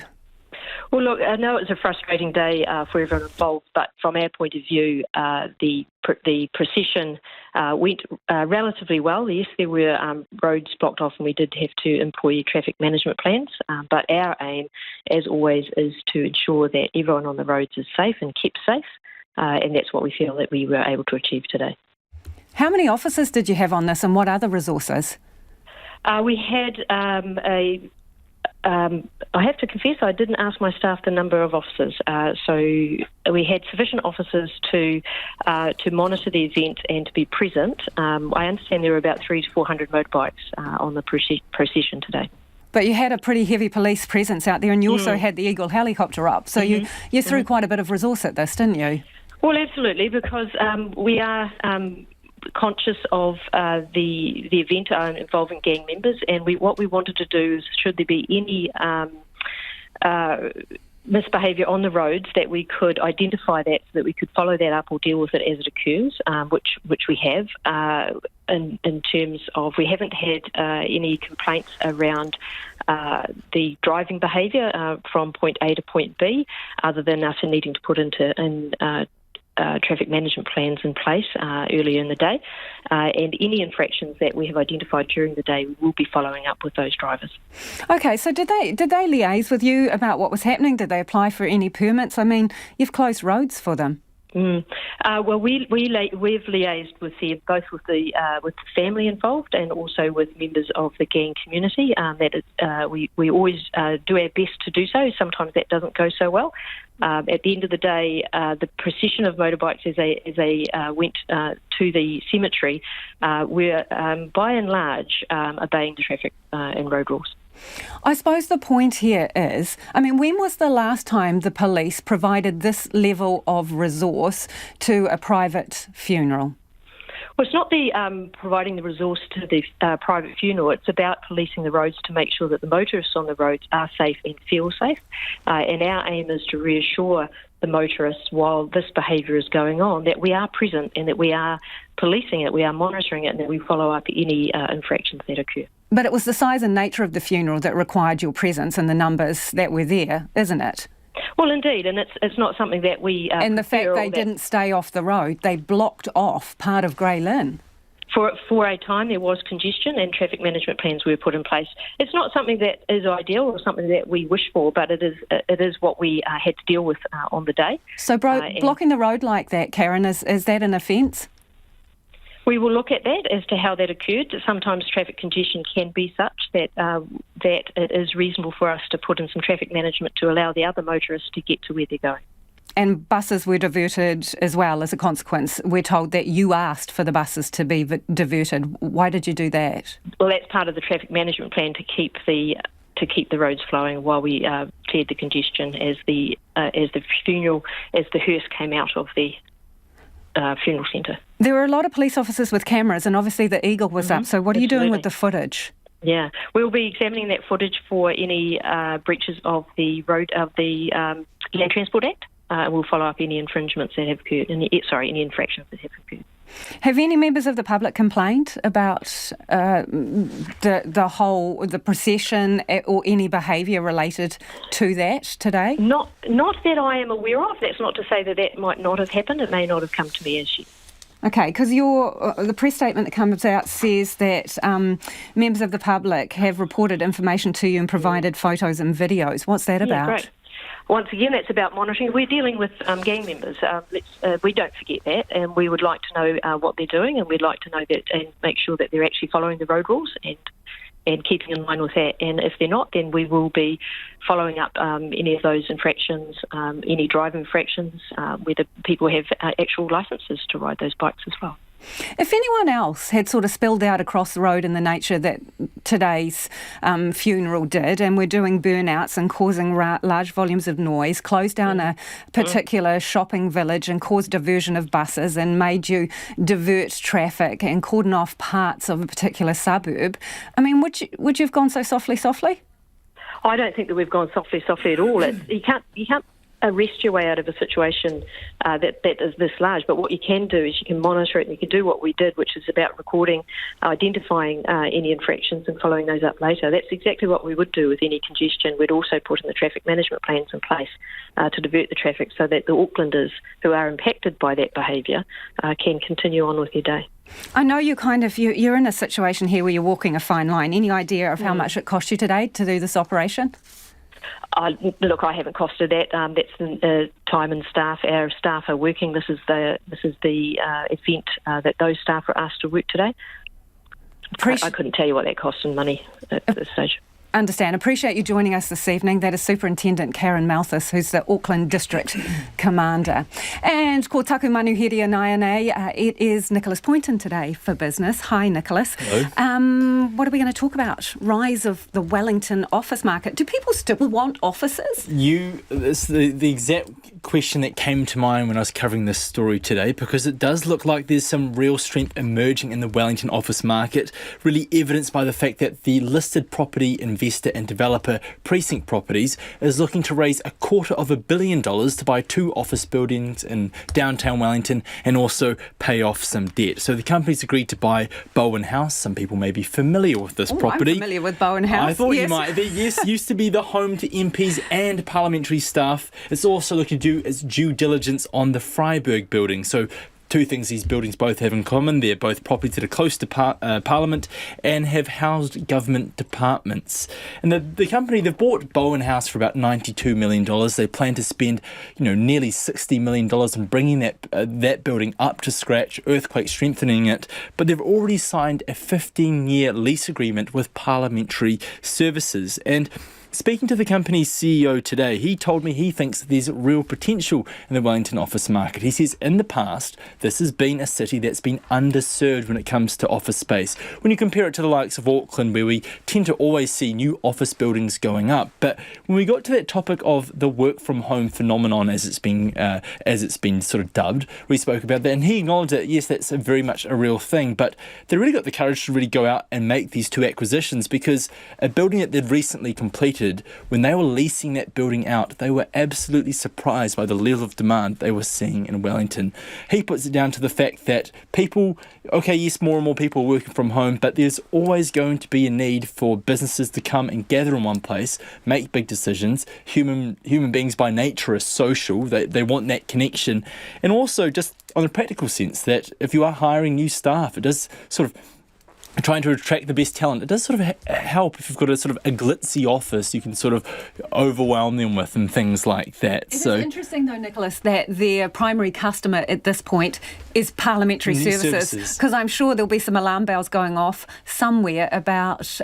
Well, look, I know it's a frustrating day for everyone involved, but from our point of view, the procession went relatively well. Yes, there were roads blocked off and we did have to employ traffic management plans, but our aim, as always, is to ensure that everyone on the roads is safe and kept safe, and that's what we feel that we were able to achieve today. How many officers did you have on this and what other resources? We had I have to confess I didn't ask my staff the number of officers, so we had sufficient officers to monitor the event and to be present. I understand there were about 300 to 400 motorbikes on the procession today. But you had a pretty heavy police presence out there and you also had the Eagle helicopter up, so you threw quite a bit of resource at this, didn't you? Well, absolutely, because we are conscious of the event involving gang members, and what we wanted to do is, should there be any misbehaviour on the roads, that we could identify that so that we could follow that up or deal with it as it occurs, which we have. In terms of, we haven't had any complaints around the driving behaviour from point A to point B, other than us needing to put in traffic management plans in place earlier in the day, and any infractions that we have identified during the day, we will be following up with those drivers. Okay, so did they liaise with you about what was happening? Did they apply for any permits? I mean, you've closed roads for them. Well, we've liaised with them, both with the family involved and also with members of the gang community. We always do our best to do so. Sometimes that doesn't go so well. At the end of the day, the procession of motorbikes as they went to the cemetery were, by and large, obeying the traffic and road rules. I suppose the point here is, when was the last time the police provided this level of resource to a private funeral? Well, it's not the providing the resource to the private funeral. It's about policing the roads to make sure that the motorists on the roads are safe and feel safe. And our aim is to reassure the motorists while this behaviour is going on that we are present and that we are policing it, we are monitoring it, and that we follow up any infractions that occur. But it was the size and nature of the funeral that required your presence and the numbers that were there, isn't it? Well, indeed, and it's not something that we... and the fact they didn't stay off the road, they blocked off part of Grey Lynn. For a time, there was congestion and traffic management plans were put in place. It's not something that is ideal or something that we wish for, but it is what we had to deal with on the day. So, blocking the road like that, Karen, is that an offence? We will look at that as to how that occurred. Sometimes traffic congestion can be such that that it is reasonable for us to put in some traffic management to allow the other motorists to get to where they're going. And buses were diverted as well as a consequence. We're told that you asked for the buses to be diverted. Why did you do that? Well, that's part of the traffic management plan to keep the roads flowing while we cleared the congestion as the hearse came out of the funeral centre. There were a lot of police officers with cameras, and obviously the Eagle was up. So what are you doing with the footage? Yeah, we'll be examining that footage for any breaches of the Land Transport Act. We'll follow up any infringements that have occurred, any infractions that have occurred. Have any members of the public complained about the procession or any behaviour related to that today? Not that I am aware of. That's not to say that might not have happened. It may not have come to me as yet. Okay, because the press statement that comes out says that members of the public have reported information to you and provided photos and videos. What's that about? Great. Once again, that's about monitoring. We're dealing with gang members. We don't forget that, and we would like to know what they're doing, and we'd like to know that and make sure that they're actually following the road rules and keeping in line with that. And if they're not, then we will be following up any of those infractions, any drive infractions, whether people have actual licences to ride those bikes as well. If anyone else had sort of spilled out across the road in the nature that today's funeral did, and we're doing burnouts and causing large volumes of noise, closed down a particular shopping village and caused diversion of buses and made you divert traffic and cordon off parts of a particular suburb, would you have gone so softly? I don't think that we've gone softly at all. You can't arrest your way out of a situation that is this large, but what you can do is you can monitor it, and you can do what we did, which is about recording, identifying any infractions and following those up later. That's exactly what we would do with any congestion. We'd also put in the traffic management plans in place to divert the traffic so that the Aucklanders who are impacted by that behaviour can continue on with their day. I know you're in a situation here where you're walking a fine line. Any idea of how much it cost you today to do this operation? Look, I haven't costed that. That's the time and staff. Our staff are working. This is the event that those staff were asked to work today. I couldn't tell you what that cost in money at this stage. Understand. Appreciate you joining us this evening. That is Superintendent Karen Malthus, who's the Auckland District Commander. And ko taku manuhiri anai anei. It is Nicholas Poynton today for business. Hi, Nicholas. Hello. What are we going to talk about? Rise of the Wellington office market. Do people still want offices? It's the exact question that came to mind when I was covering this story today, because it does look like there's some real strength emerging in the Wellington office market, really evidenced by the fact that the listed property investor and developer Precinct Properties is looking to raise $250 million to buy 2 office buildings in downtown Wellington and also pay off some debt. So the company's agreed to buy Bowen House. Some people may be familiar with this property. I'm familiar with Bowen House. I thought you might be. Yes, used to be the home to MPs and parliamentary staff. It's also looking to do its due diligence on the Freiburg building. So two things these buildings both have in common. They're both properties that are close to Parliament and have housed government departments. And the company, they've bought Bowen House for about $92 million. They plan to spend, nearly $60 million in bringing that building up to scratch, earthquake strengthening it. But they've already signed a 15-year lease agreement with Parliamentary Services. And speaking to the company's CEO today, he told me he thinks there's real potential in the Wellington office market. He says in the past, this has been a city that's been underserved when it comes to office space. When you compare it to the likes of Auckland, where we tend to always see new office buildings going up. But when we got to that topic of the work from home phenomenon, as it's been sort of dubbed, we spoke about that, and he acknowledged that yes, that's very much a real thing. But they really got the courage to really go out and make these two acquisitions, because a building that they'd recently completed, when they were leasing that building out, they were absolutely surprised by the level of demand they were seeing in Wellington. He puts it down to the fact that people, yes, more and more people are working from home, but there's always going to be a need for businesses to come and gather in one place, make big decisions. Human beings by nature are social. They want that connection. And also just on a practical sense, that if you are hiring new staff, it does sort of trying to attract the best talent. It does sort of help if you've got a sort of a glitzy office you can sort of overwhelm them with and things like that. It's interesting though, Nicholas, that their primary customer at this point is Parliamentary Services, because I'm sure there'll be some alarm bells going off somewhere about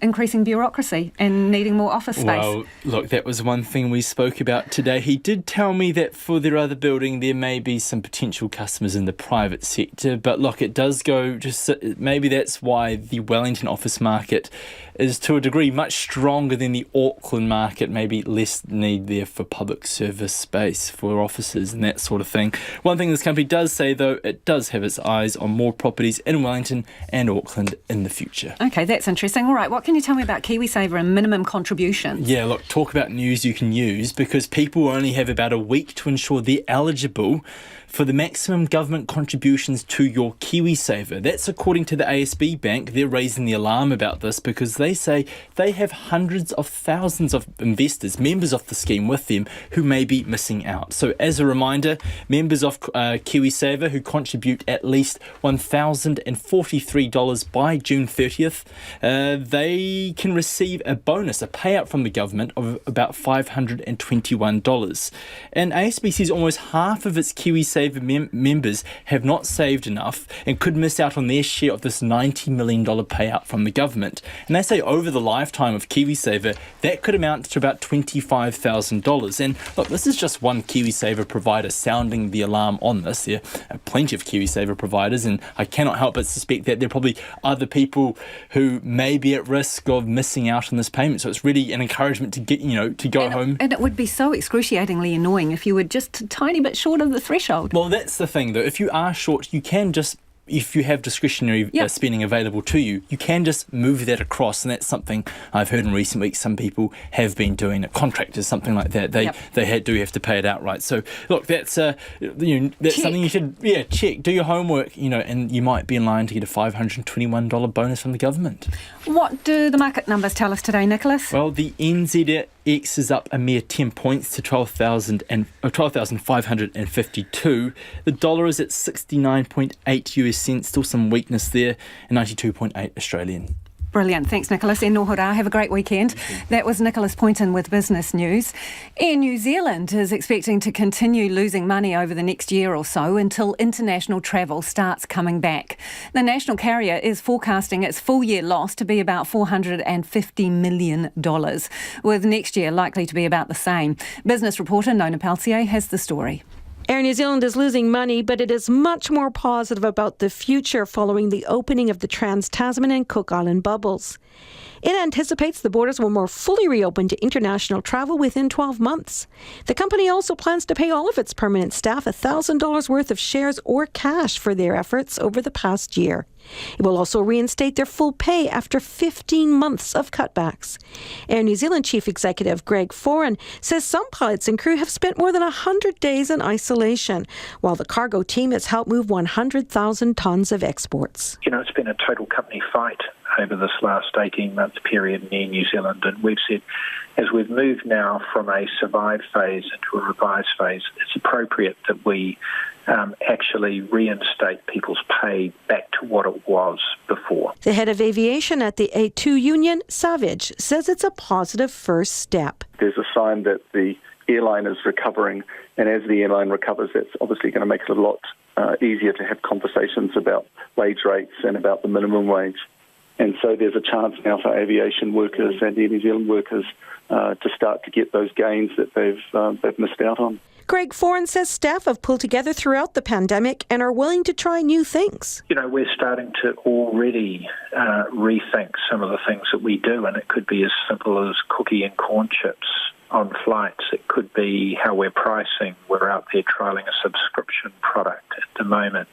increasing bureaucracy and needing more office space. Well, look, that was one thing we spoke about today. He did tell me that for their other building there may be some potential customers in the private sector, but look, it does go, just maybe that's why the Wellington office market is to a degree much stronger than the Auckland market, maybe less need there for public service space for offices and that sort of thing. One thing this company does say though, it does have its eyes on more properties in Wellington and Auckland in the future. Okay, that's interesting. All right, what can you tell me about KiwiSaver and minimum contributions? Yeah, look, talk about news you can use, because people only have about a week to ensure they're eligible for the maximum government contributions to your KiwiSaver. That's according to the ASB Bank. They're raising the alarm about this because they say they have hundreds of thousands of investors, members of the scheme with them, who may be missing out. So as a reminder, members of KiwiSaver who contribute at least $1,043 by June 30th, they can receive a bonus, a payout from the government of about $521. And ASB says almost half of its KiwiSaver members have not saved enough and could miss out on their share of this $90 million payout from the government. And they say over the lifetime of KiwiSaver, that could amount to about $25,000. And look, this is just one KiwiSaver provider sounding the alarm on this. There are plenty of KiwiSaver providers, and I cannot help but suspect that there are probably other people who may be at risk of missing out on this payment. So it's really an encouragement to get, to go home. And it would be so excruciatingly annoying if you were just a tiny bit short of the threshold. Well, that's the thing, though. If you are short, you can just, if you have discretionary spending available to you, you can just move that across, and that's something I've heard in recent weeks some people have been doing. Contractors, something like that, do have to pay it outright. So look, that's that's something you should check, do your homework, and you might be in line to get a $521 bonus from the government. What do the market numbers tell us today, Nicholas? Well, the NZX is up a mere 10 points to 12,552. The dollar is at 69.8 US cents, still some weakness there, and 92.8 Australian. Brilliant. Thanks, Nicholas. E nohora. Have a great weekend. That was Nicholas Poynton with Business News. Air New Zealand is expecting to continue losing money over the next year or so until international travel starts coming back. The national carrier is forecasting its full year loss to be about $450 million, with next year likely to be about the same. Business reporter Nona Peltier has the story. Air New Zealand is losing money, but it is much more positive about the future following the opening of the Trans-Tasman and Cook Island bubbles. It anticipates the borders will more fully reopen to international travel within 12 months. The company also plans to pay all of its permanent staff $1,000 worth of shares or cash for their efforts over the past year. It will also reinstate their full pay after 15 months of cutbacks. Air New Zealand Chief Executive Greg Foran says some pilots and crew have spent more than 100 days in isolation, while the cargo team has helped move 100,000 tonnes of exports. It's been a total company fight over this last 18-month period in Air New Zealand, and we've said as we've moved now from a survive phase into a revise phase, it's appropriate that we actually reinstate people's pay back to what it was before. The head of aviation at the A2 union, Savage, says it's a positive first step. There's a sign that the airline is recovering, and as the airline recovers, that's obviously going to make it a lot easier to have conversations about wage rates and about the minimum wage. And so there's a chance now for aviation workers and Air New Zealand workers to start to get those gains that they've missed out on. Greg Foran says staff have pulled together throughout the pandemic and are willing to try new things. We're starting to already rethink some of the things that we do, and it could be as simple as cookie and corn chips on flights. It could be how we're pricing. We're out there trialling a subscription product at the moment.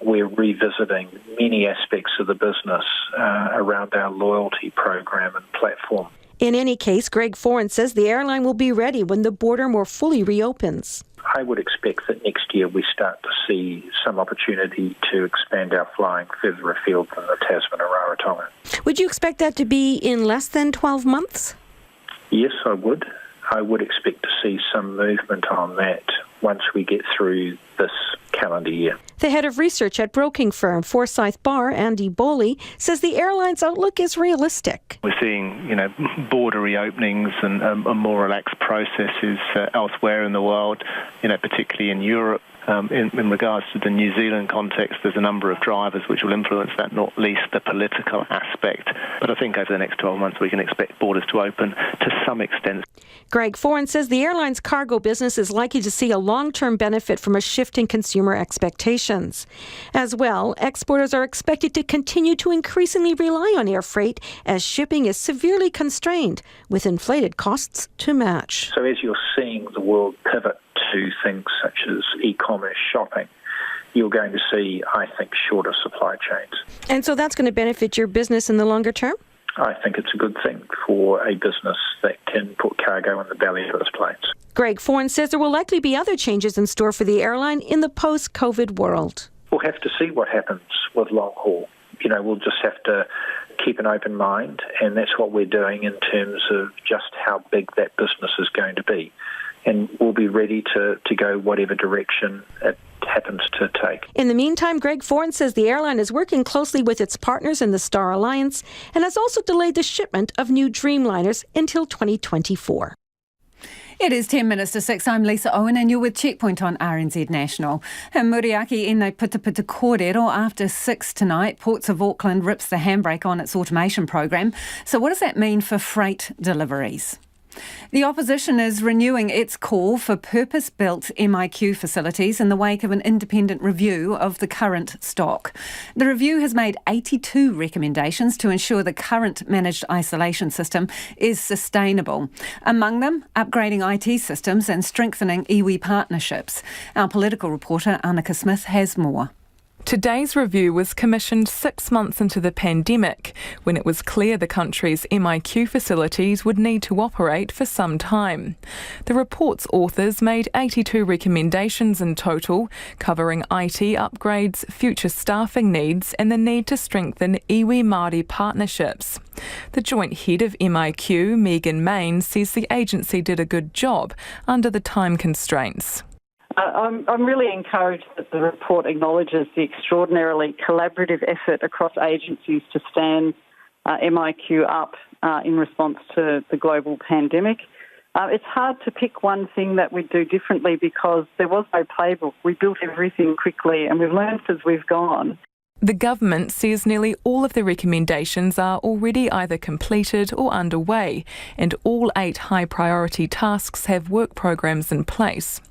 We're revisiting many aspects of the business around our loyalty program and platform. In any case, Greg Foran says the airline will be ready when the border more fully reopens. I would expect that next year we start to see some opportunity to expand our flying further afield than the Tasman or Rarotonga. Would you expect that to be in less than 12 months? Yes, I would. I would expect to see some movement on that once we get through this calendar year. The head of research at broking firm Forsyth Barr, Andy Bowley, says the airline's outlook is realistic. We're seeing, border reopenings and more relaxed processes elsewhere in the world, particularly in Europe. In regards to the New Zealand context, there's a number of drivers which will influence that, not least the political aspect. But I think over the next 12 months we can expect borders to open to some extent. Greg Foran says the airline's cargo business is likely to see a long-term benefit from a shift in consumer expectations. As well, exporters are expected to continue to increasingly rely on air freight as shipping is severely constrained, with inflated costs to match. So as you're seeing the world pivot to things such as e-commerce shopping, you're going to see, I think, shorter supply chains. And so that's going to benefit your business in the longer term? I think it's a good thing for a business that can put cargo in the belly of its planes. Greg Foran says there will likely be other changes in store for the airline in the post-COVID world. We'll have to see what happens with long haul. We'll just have to keep an open mind, and that's what we're doing in terms of just how big that business is going to be. And we'll be ready to go whatever direction it happens to take. In the meantime, Greg Foran says the airline is working closely with its partners in the Star Alliance and has also delayed the shipment of new Dreamliners until 2024. It is 10 minutes to 6. I'm Lisa Owen and you're with Checkpoint on RNZ National. Muriaki e nei Pitapita kōrero after 6 tonight. Ports of Auckland rips the handbrake on its automation program. So what does that mean for freight deliveries? The opposition is renewing its call for purpose-built MIQ facilities in the wake of an independent review of the current stock. The review has made 82 recommendations to ensure the current managed isolation system is sustainable. Among them, upgrading IT systems and strengthening iwi partnerships. Our political reporter, Annika Smith, has more. Today's review was commissioned 6 months into the pandemic, when it was clear the country's MIQ facilities would need to operate for some time. The report's authors made 82 recommendations in total, covering IT upgrades, future staffing needs and the need to strengthen iwi Māori partnerships. The joint head of MIQ, Megan Main, says the agency did a good job under the time constraints. I'm really encouraged that the report acknowledges the extraordinarily collaborative effort across agencies to stand MIQ up in response to the global pandemic. It's hard to pick one thing that we'd do differently because there was no playbook. We built everything quickly and we've learned as we've gone. The government says nearly all of the recommendations are already either completed or underway, and all 8 high-priority tasks have work programs in place.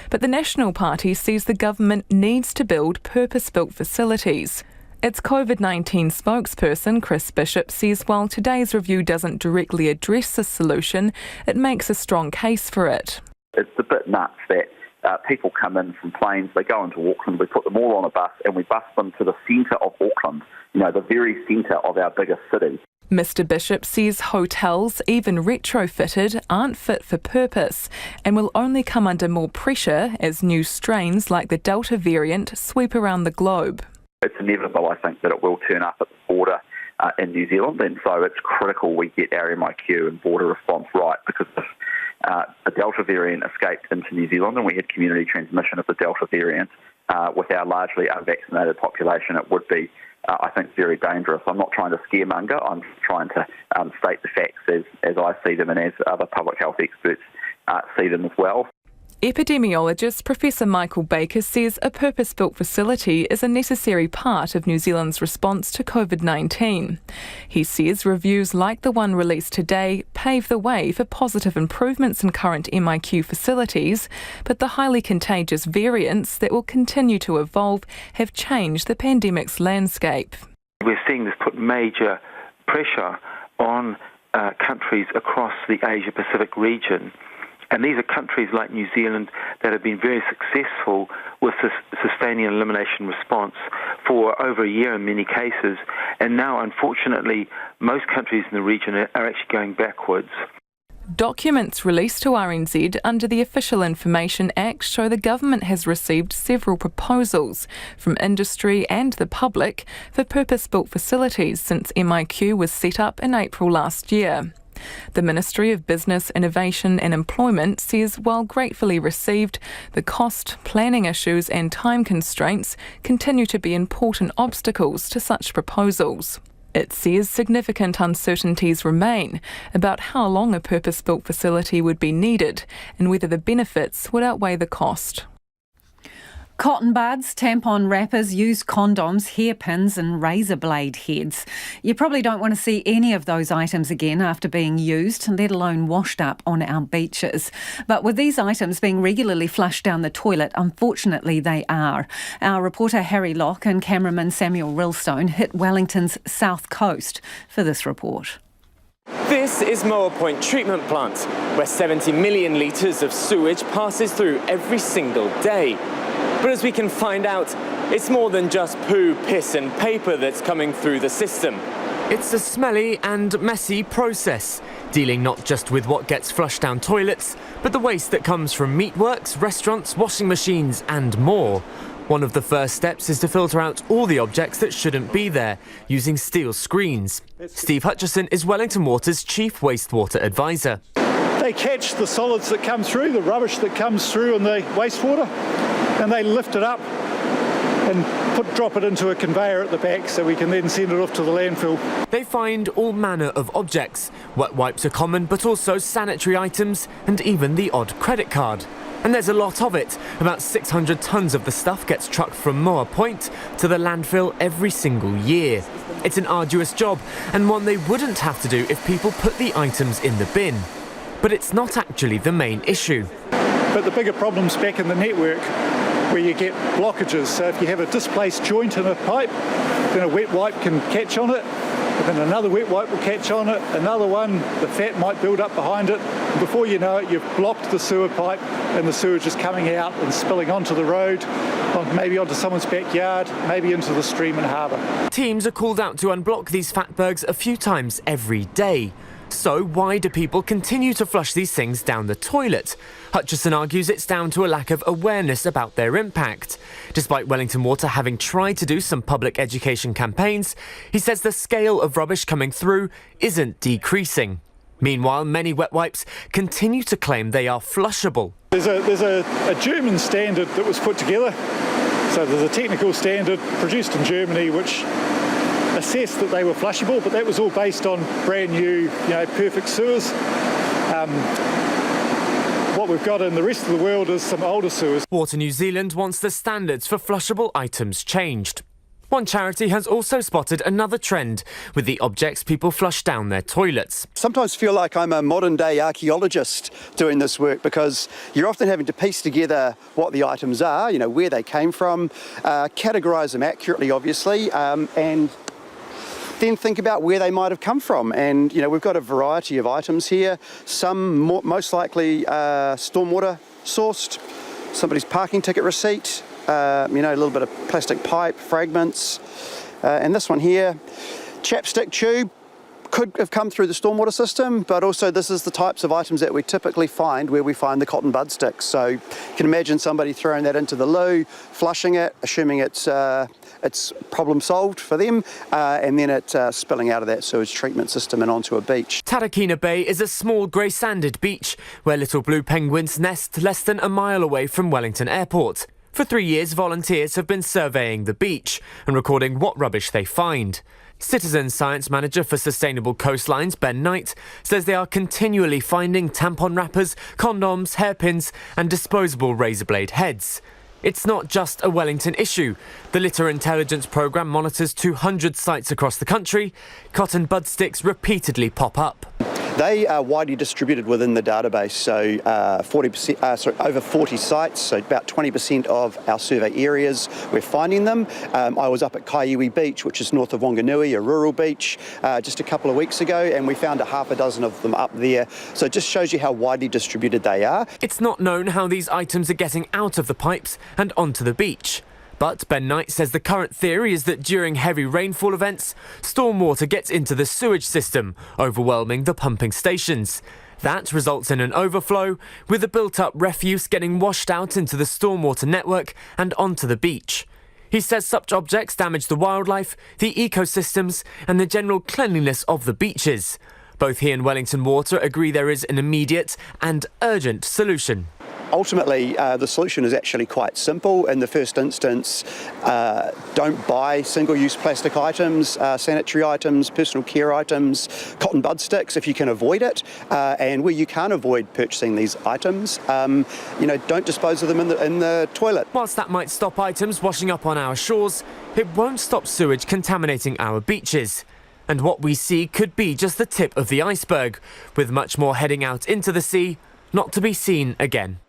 But the National Party says the government needs to build purpose-built facilities. Its COVID-19 spokesperson, Chris Bishop, says while today's review doesn't directly address the solution, it makes a strong case for it. It's a bit nuts that people come in from planes, they go into Auckland, we put them all on a bus and we bus them to the centre of Auckland, the very centre of our biggest city. Mr Bishop says hotels, even retrofitted, aren't fit for purpose and will only come under more pressure as new strains like the Delta variant sweep around the globe. It's inevitable, I think, that it will turn up at the border in New Zealand, and so it's critical we get our MIQ and border response right, because the Delta variant escaped into New Zealand and we had community transmission of the Delta variant with our largely unvaccinated population, it would be, I think, very dangerous. I'm not trying to scaremonger. I'm trying to state the facts as I see them and as other public health experts see them as well. Epidemiologist Professor Michael Baker says a purpose-built facility is a necessary part of New Zealand's response to COVID-19. He says reviews like the one released today pave the way for positive improvements in current MIQ facilities, but the highly contagious variants that will continue to evolve have changed the pandemic's landscape. We're seeing this put major pressure on countries across the Asia-Pacific region. And these are countries like New Zealand that have been very successful with sustaining an elimination response for over a year in many cases. And now, unfortunately, most countries in the region are actually going backwards. Documents released to RNZ under the Official Information Act show the government has received several proposals from industry and the public for purpose-built facilities since MIQ was set up in April last year. The Ministry of Business, Innovation and Employment says while gratefully received, the cost, planning issues and time constraints continue to be important obstacles to such proposals. It says significant uncertainties remain about how long a purpose-built facility would be needed and whether the benefits would outweigh the cost. Cotton buds, tampon wrappers, used condoms, hairpins and razor blade heads. You probably don't want to see any of those items again after being used, let alone washed up on our beaches. But with these items being regularly flushed down the toilet, unfortunately they are. Our reporter Harry Locke and cameraman Samuel Rillstone hit Wellington's south coast for this report. This is Moa Point Treatment Plant, where 70 million litres of sewage passes through every single day. But as we can find out, it's more than just poo, piss and paper that's coming through the system. It's a smelly and messy process, dealing not just with what gets flushed down toilets, but the waste that comes from meatworks, restaurants, washing machines and more. One of the first steps is to filter out all the objects that shouldn't be there, using steel screens. Steve Hutchison is Wellington Water's Chief Wastewater Advisor. They catch the solids that come through, the rubbish that comes through in the wastewater, and they lift it up and drop it into a conveyor at the back so we can then send it off to the landfill. They find all manner of objects. Wet wipes are common, but also sanitary items and even the odd credit card. And there's a lot of it. About 600 tonnes of the stuff gets trucked from Moa Point to the landfill every single year. It's an arduous job and one they wouldn't have to do if people put the items in the bin. But it's not actually the main issue. But the bigger problem's back in the network, where you get blockages. So if you have a displaced joint in a pipe, then a wet wipe can catch on it, and then another wet wipe will catch on it, another one, the fat might build up behind it, and before you know it, you've blocked the sewer pipe and the sewage is coming out and spilling onto the road, maybe onto someone's backyard, maybe into the stream and harbour. Teams are called out to unblock these fatbergs a few times every day. So why do people continue to flush these things down the toilet? Hutchison argues it's down to a lack of awareness about their impact. Despite Wellington Water having tried to do some public education campaigns, he says the scale of rubbish coming through isn't decreasing. Meanwhile, many wet wipes continue to claim they are flushable. There's a German standard that was put together. So there's a technical standard produced in Germany which assessed that they were flushable, but that was all based on brand new, perfect sewers. What we've got in the rest of the world is some older sewers. Water New Zealand wants the standards for flushable items changed. One charity has also spotted another trend with the objects people flush down their toilets. Sometimes feel like I'm a modern-day archaeologist doing this work because you're often having to piece together what the items are, where they came from, categorise them accurately, obviously, and then think about where they might have come from. And, we've got a variety of items here, some most likely stormwater sourced, somebody's parking ticket receipt, a little bit of plastic pipe, fragments, and this one here, chapstick tube, could have come through the stormwater system, but also this is the types of items that we typically find where we find the cotton bud sticks. So you can imagine somebody throwing that into the loo, flushing it, assuming it's problem solved for them, and then it spilling out of that sewage treatment system and onto a beach. Tarakina Bay is a small grey-sanded beach where little blue penguins nest less than a mile away from Wellington Airport. For 3 years, volunteers have been surveying the beach and recording what rubbish they find. Citizen Science Manager for Sustainable Coastlines, Ben Knight, says they are continually finding tampon wrappers, condoms, hairpins and disposable razor blade heads. It's not just a Wellington issue. The Litter Intelligence Programme monitors 200 sites across the country. Cotton bud sticks repeatedly pop up. They are widely distributed within the database, so over 40 sites, so about 20% of our survey areas, we're finding them. I was up at Kaiui Beach, which is north of Wanganui, a rural beach, just a couple of weeks ago, and we found a half a dozen of them up there. So it just shows you how widely distributed they are. It's not known how these items are getting out of the pipes and onto the beach. But Ben Knight says the current theory is that during heavy rainfall events, stormwater gets into the sewage system, overwhelming the pumping stations. That results in an overflow, with the built-up refuse getting washed out into the stormwater network and onto the beach. He says such objects damage the wildlife, the ecosystems and the general cleanliness of the beaches. Both he and Wellington Water agree there is an immediate and urgent solution. Ultimately, the solution is actually quite simple. In the first instance, don't buy single-use plastic items, sanitary items, personal care items, cotton bud sticks if you can avoid it. And where you can't avoid purchasing these items, don't dispose of them in the toilet. Whilst that might stop items washing up on our shores, it won't stop sewage contaminating our beaches. And what we see could be just the tip of the iceberg, with much more heading out into the sea, not to be seen again.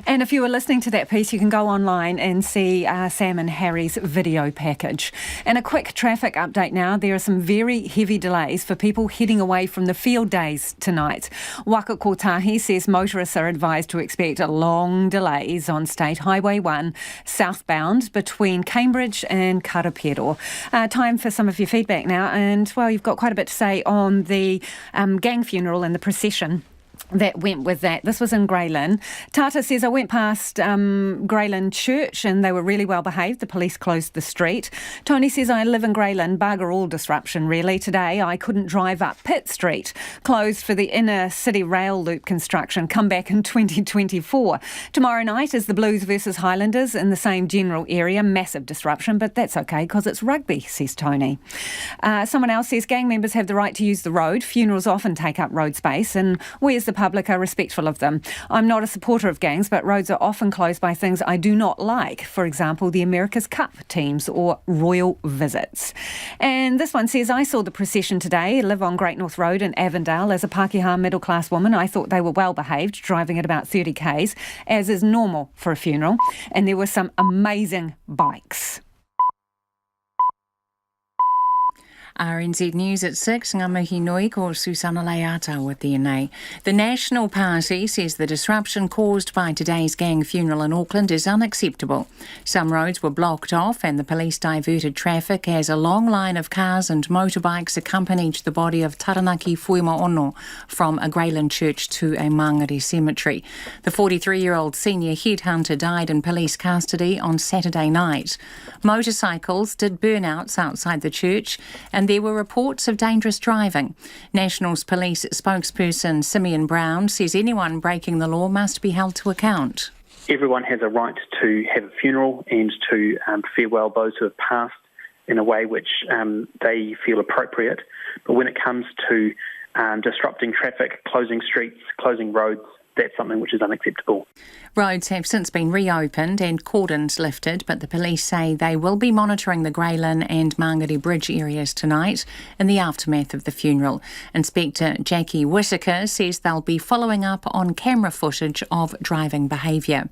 And if you were listening to that piece, you can go online and see Sam and Harry's video package. And a quick traffic update now. There are some very heavy delays for people heading away from the field days tonight. Waka Kotahi says motorists are advised to expect long delays on State Highway 1 southbound between Cambridge and Karapiro. Time for some of your feedback now. And, well, you've got quite a bit to say on the gang funeral and the procession that went with that. This was in Greylin. Tata says, I went past Greylin Church and they were really well behaved. The police closed the street. Tony says, I live in Greylin. Bugger all disruption, really. Today, I couldn't drive up Pitt Street. Closed for the inner city rail loop construction. Come back in 2024. Tomorrow night is the Blues versus Highlanders in the same general area. Massive disruption, but that's okay because it's rugby, says Tony. Someone else says, gang members have the right to use the road. Funerals often take up road space and we as the public are respectful of them. I'm not a supporter of gangs, but roads are often closed by things I do not like. For example, the America's Cup teams or royal visits. And this one says, I saw the procession today. I live on Great North Road in Avondale. As a Pākehā middle-class woman, I thought they were well behaved, driving at about 30 k's, as is normal for a funeral. And there were some amazing bikes. RNZ News at 6, ngā mihi nui ko Susana Leata with DNA. The National Party says the disruption caused by today's gang funeral in Auckland is unacceptable. Some roads were blocked off and the police diverted traffic as a long line of cars and motorbikes accompanied the body of Taranaki Fuima Ono from a Greylin church to a Mangere cemetery. The 43-year-old senior headhunter died in police custody on Saturday night. Motorcycles did burnouts outside the church and there were reports of dangerous driving. Nationals Police spokesperson Simeon Brown says anyone breaking the law must be held to account. Everyone has a right to have a funeral and to farewell those who have passed in a way which they feel appropriate. But when it comes to disrupting traffic, closing streets, closing roads, that's something which is unacceptable. Roads have since been reopened and cordons lifted, but the police say they will be monitoring the Greylin and Mangere Bridge areas tonight in the aftermath of the funeral. Inspector Jackie Whittaker says they'll be following up on camera footage of driving behaviour.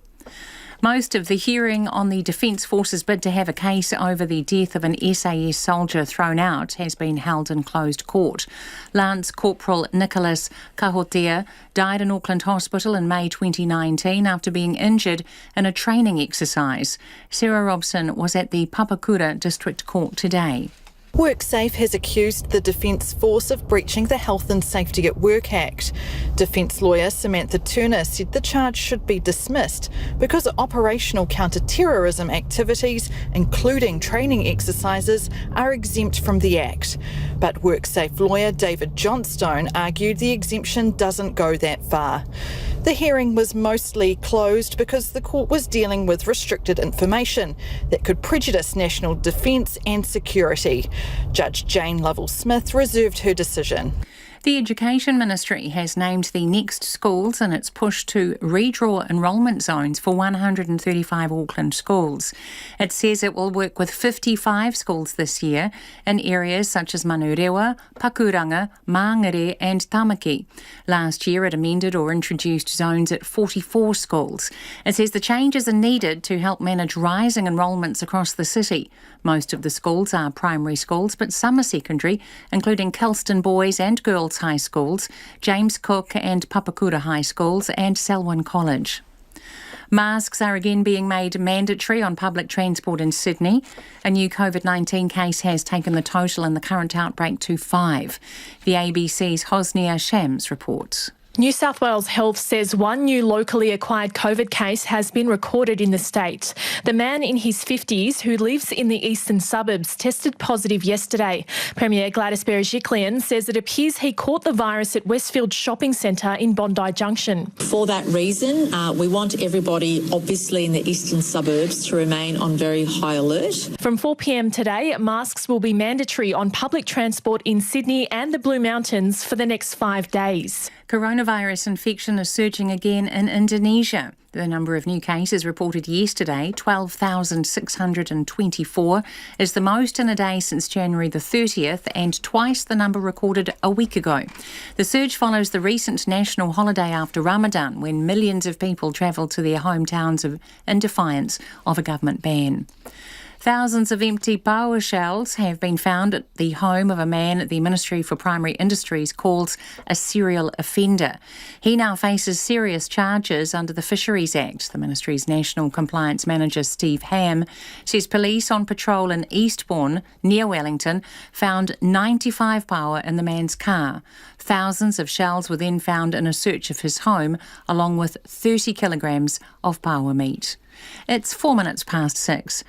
Most of the hearing on the Defence Force's bid to have a case over the death of an SAS soldier thrown out has been held in closed court. Lance Corporal Nicholas Kahotea died in Auckland Hospital in May 2019 after being injured in a training exercise. Sarah Robson was at the Papakura District Court today. WorkSafe has accused the Defence Force of breaching the Health and Safety at Work Act. Defence lawyer Samantha Turner said the charge should be dismissed because operational counter-terrorism activities, including training exercises, are exempt from the Act. But WorkSafe lawyer David Johnstone argued the exemption doesn't go that far. The hearing was mostly closed because the court was dealing with restricted information that could prejudice national defence and security. Judge Jane Lovell-Smith reserved her decision. The Education Ministry has named the next schools in its push to redraw enrolment zones for 135 Auckland schools. It says it will work with 55 schools this year in areas such as Manurewa, Pakuranga, Māngere and Tamaki. Last year it amended or introduced zones at 44 schools. It says the changes are needed to help manage rising enrolments across the city. Most of the schools are primary schools, but some are secondary, including Kelston Boys and Girls High Schools, James Cook and Papakura High Schools and Selwyn College. Masks are again being made mandatory on public transport in Sydney. A new COVID-19 case has taken the total in the current outbreak to 5. The ABC's Hosnia Shams reports. New South Wales Health says one new locally acquired COVID case has been recorded in the state. The man in his 50s who lives in the eastern suburbs tested positive yesterday. Premier Gladys Berejiklian says it appears he caught the virus at Westfield Shopping Centre in Bondi Junction. For that reason, we want everybody, obviously in the eastern suburbs, to remain on very high alert. From 4 p.m. today, masks will be mandatory on public transport in Sydney and the Blue Mountains for the next 5 days. Coronavirus infection is surging again in Indonesia. The number of new cases reported yesterday, 12,624, is the most in a day since January the 30th and twice the number recorded a week ago. The surge follows the recent national holiday after Ramadan, when millions of people travelled to their hometowns in defiance of a government ban. Thousands of empty power shells have been found at the home of a man the Ministry for Primary Industries calls a serial offender. He now faces serious charges under the Fisheries Act. The Ministry's National Compliance Manager, Steve Ham, says police on patrol in Eastbourne, near Wellington, found 95 power in the man's car. Thousands of shells were then found in a search of his home, along with 30 kilograms of power meat. It's 4 minutes past 6.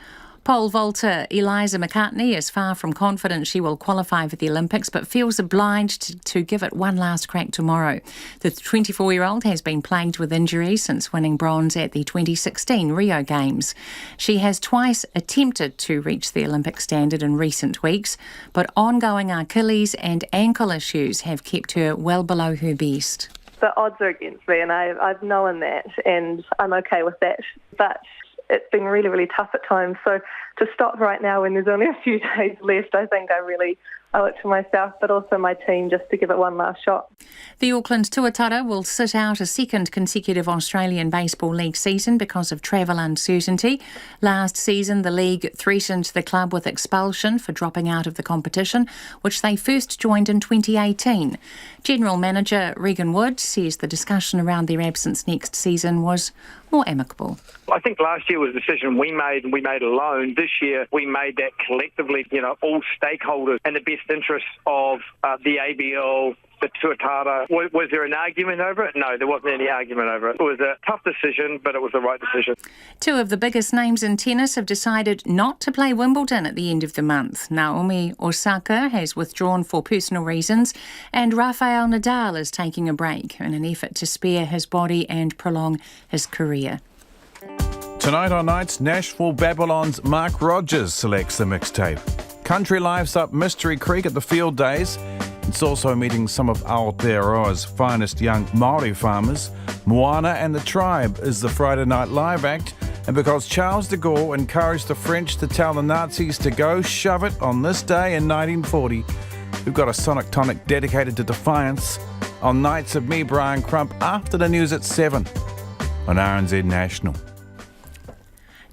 Pole vaulter Eliza McCartney is far from confident she will qualify for the Olympics, but feels obliged to give it one last crack tomorrow. The 24-year-old has been plagued with injuries since winning bronze at the 2016 Rio Games. She has twice attempted to reach the Olympic standard in recent weeks, but ongoing Achilles and ankle issues have kept her well below her best. The odds are against me, and I've known that, and I'm okay with that. But it's been really, really tough at times. So to stop right now when there's only a few days left, I think I really owe it to myself, but also my team, just to give it one last shot. The Auckland Tuatara will sit out a second consecutive Australian Baseball League season because of travel uncertainty. Last season, the league threatened the club with expulsion for dropping out of the competition, which they first joined in 2018. General Manager Regan Wood says the discussion around their absence next season was more amicable. I think last year was a decision we made, and we made alone. This year, we made that collectively, all stakeholders in the best interests of the ABL, the Tuatara. Was there an argument over it? No, there wasn't any argument over it. It was a tough decision, but it was the right decision. Two of the biggest names in tennis have decided not to play Wimbledon at the end of the month. Naomi Osaka has withdrawn for personal reasons, and Rafael Nadal is taking a break in an effort to spare his body and prolong his career. Tonight on Nights, Nashville Babylon's Mark Rogers selects the mixtape. Country Life's up Mystery Creek at the Field Days. It's also meeting some of Aotearoa's finest young Māori farmers. Moana and the Tribe is the Friday Night Live act. And because Charles de Gaulle encouraged the French to tell the Nazis to go shove it on this day in 1940, we've got a sonic tonic dedicated to defiance on Nights of me, Brian Crump, after the news at 7 on RNZ National.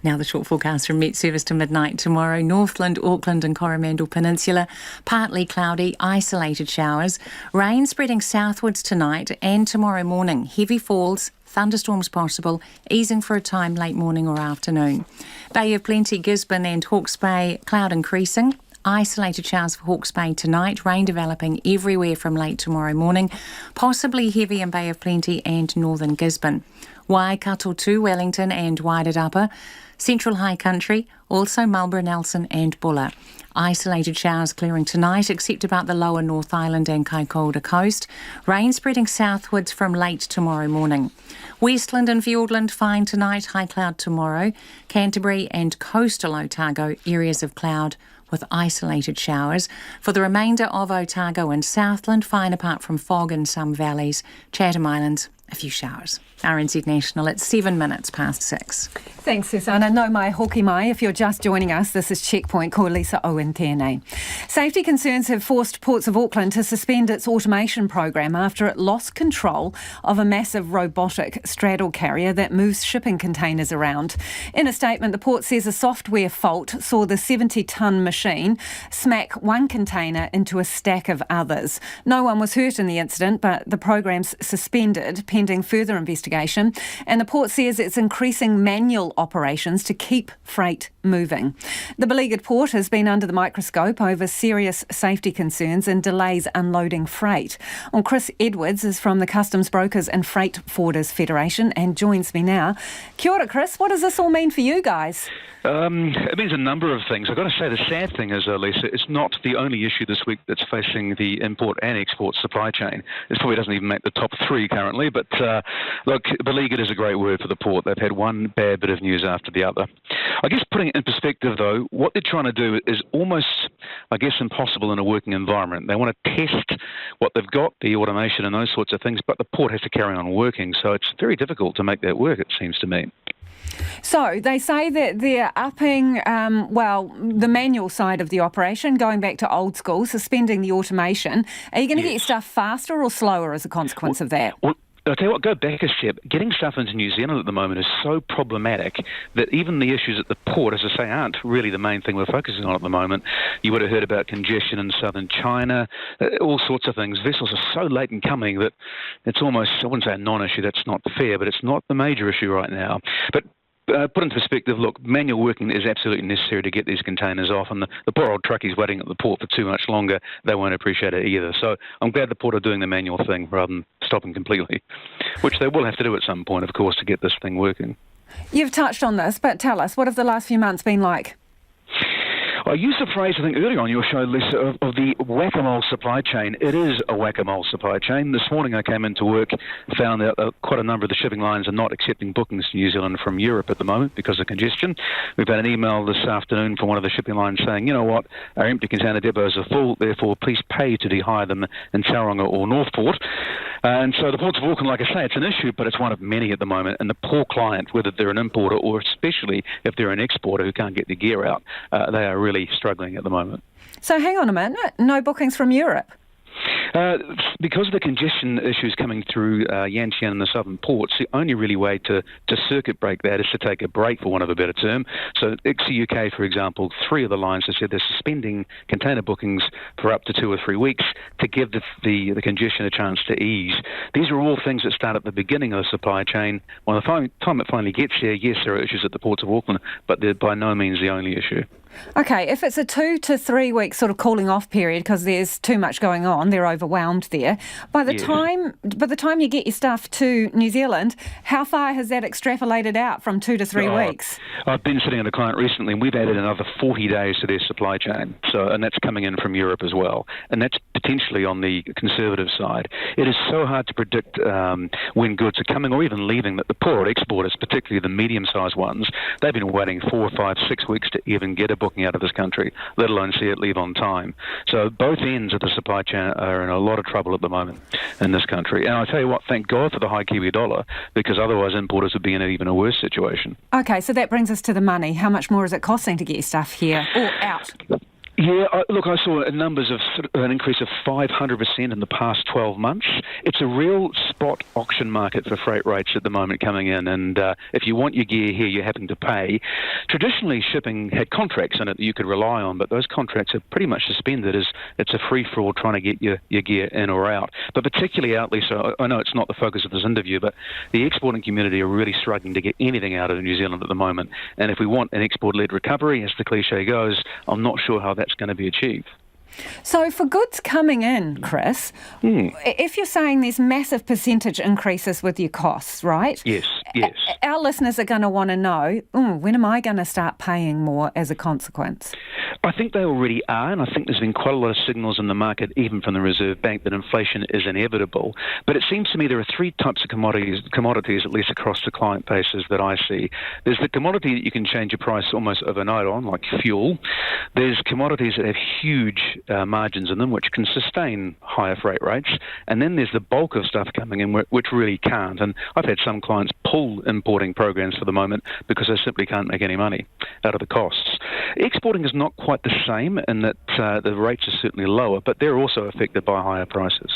Now the short forecast from Met Service to midnight tomorrow. Northland, Auckland and Coromandel Peninsula, partly cloudy, isolated showers. Rain spreading southwards tonight and tomorrow morning. Heavy falls, thunderstorms possible, easing for a time late morning or afternoon. Bay of Plenty, Gisborne and Hawke's Bay, cloud increasing. Isolated showers for Hawke's Bay tonight, rain developing everywhere from late tomorrow morning, possibly heavy in Bay of Plenty and northern Gisborne. Waikato to Wellington and Wairarapa, Central High Country, also Marlborough, Nelson and Buller. Isolated showers clearing tonight, except about the lower North Island and Kaikoura coast. Rain spreading southwards from late tomorrow morning. Westland and Fiordland fine tonight, high cloud tomorrow. Canterbury and coastal Otago, areas of cloud with isolated showers. For the remainder of Otago and Southland, fine apart from fog in some valleys. Chatham Islands, a few showers. RNZ National at 7 minutes past 6. Thanks, Susanna. No mai hoki mai. If you're just joining us, this is Checkpoint. Ko Lisa Owen tēnei. Safety concerns have forced Ports of Auckland to suspend its automation program after it lost control of a massive robotic straddle carrier that moves shipping containers around. In a statement, the port says a software fault saw the 70-tonne machine smack one container into a stack of others. No one was hurt in the incident, but the program's suspended pending further investigation. And the port says it's increasing manual operations to keep freight moving. The beleaguered port has been under the microscope over serious safety concerns and delays unloading freight. Well, Chris Edwards is from the Customs Brokers and Freight Forwarders Federation and joins me now. Kia ora, Chris. What does this all mean for you guys? It means a number of things. I've got to say the sad thing is, Lisa, it's not the only issue this week that's facing the import and export supply chain. It probably doesn't even make the top three currently, but look, beleaguered is a great word for the port. They've had one bad bit of news after the other. I guess putting it in perspective, though, what they're trying to do is almost, I guess, impossible in a working environment. They want to test what they've got, the automation and those sorts of things, but the port has to carry on working, so it's very difficult to make that work, it seems to me. So they say that they're upping, the manual side of the operation, going back to old school, suspending the automation. Are you going to get your stuff faster or slower as a consequence of that? Well, I'll tell you what, go back a step. Getting stuff into New Zealand at the moment is so problematic that even the issues at the port, as I say, aren't really the main thing we're focusing on at the moment. You would have heard about congestion in southern China, all sorts of things. Vessels are so late in coming that it's almost, I wouldn't say a non-issue, that's not fair, but it's not the major issue right now. But put into perspective, look, manual working is absolutely necessary to get these containers off, and the poor old truckies waiting at the port for too much longer, they won't appreciate it either. So I'm glad the port are doing the manual thing rather than stopping completely, which they will have to do at some point, of course, to get this thing working. You've touched on this, but tell us, what have the last few months been like? I used a phrase, I think, earlier on your show, Lisa, of the whack-a-mole supply chain. It is a whack-a-mole supply chain. This morning I came into work, found that quite a number of the shipping lines are not accepting bookings to New Zealand from Europe at the moment because of congestion. We've had an email this afternoon from one of the shipping lines saying, you know what, our empty container depots are full, therefore please pay to de-hire them in Tauranga or Northport. And so the Ports of Auckland, like I say, it's an issue, but it's one of many at the moment. And the poor client, whether they're an importer or especially if they're an exporter who can't get their gear out, they are really struggling at the moment. So hang on a minute, no bookings from Europe? Because of the congestion issues coming through Yantian and the southern ports, the only really way to circuit break that is to take a break, for want of a better term. So ICSI UK, for example, 3 of the lines have said they're suspending container bookings for up to 2 or 3 weeks to give the congestion a chance to ease. These are all things that start at the beginning of the supply chain. By the time it finally gets there, yes, there are issues at the Ports of Auckland, but they're by no means the only issue. Okay, if it's a 2 to 3 week sort of cooling off period because there's too much going on, they're overwhelmed there. By the time you get your stuff to New Zealand, how far has that extrapolated out from 2 to 3 weeks? I've been sitting on a client recently, and we've added another 40 days to their supply chain. And that's coming in from Europe as well, and that's potentially on the conservative side. It is so hard to predict when goods are coming or even leaving that the poorer exporters, particularly the medium-sized ones, they've been waiting 4, 5, 6 weeks to even get a booking out of this country, let alone see it leave on time. So both ends of the supply chain are in a lot of trouble at the moment in this country. And I tell you what, thank God for the high Kiwi dollar, because otherwise importers would be in an even a worse situation. Okay, so that brings us to the money. How much more is it costing to get your stuff here or out? Yeah, look, I saw numbers of an increase of 500% in the past 12 months. It's a real spot auction market for freight rates at the moment coming in, and if you want your gear here, you're having to pay. Traditionally, shipping had contracts in it that you could rely on, but those contracts are pretty much suspended as it's a free-for-all trying to get your gear in or out. But particularly out, Lisa, I know it's not the focus of this interview, but the exporting community are really struggling to get anything out of New Zealand at the moment. And if we want an export-led recovery, as the cliche goes, I'm not sure how that's that's going to be achieved. So for goods coming in, Chris, if you're saying there's massive percentage increases with your costs, right? Yes, yes. Our listeners are going to want to know, when am I going to start paying more as a consequence? I think they already are, and I think there's been quite a lot of signals in the market, even from the Reserve Bank, that inflation is inevitable. But it seems to me there are three types of commodities, at least across the client bases that I see. There's the commodity that you can change your price almost overnight on, like fuel. There's commodities that have huge margins in them, which can sustain higher freight rates. And then there's the bulk of stuff coming in, which really can't. And I've had some clients pull importing programs for the moment because they simply can't make any money out of the costs. Exporting is not quite the same in that the rates are certainly lower, but they're also affected by higher prices.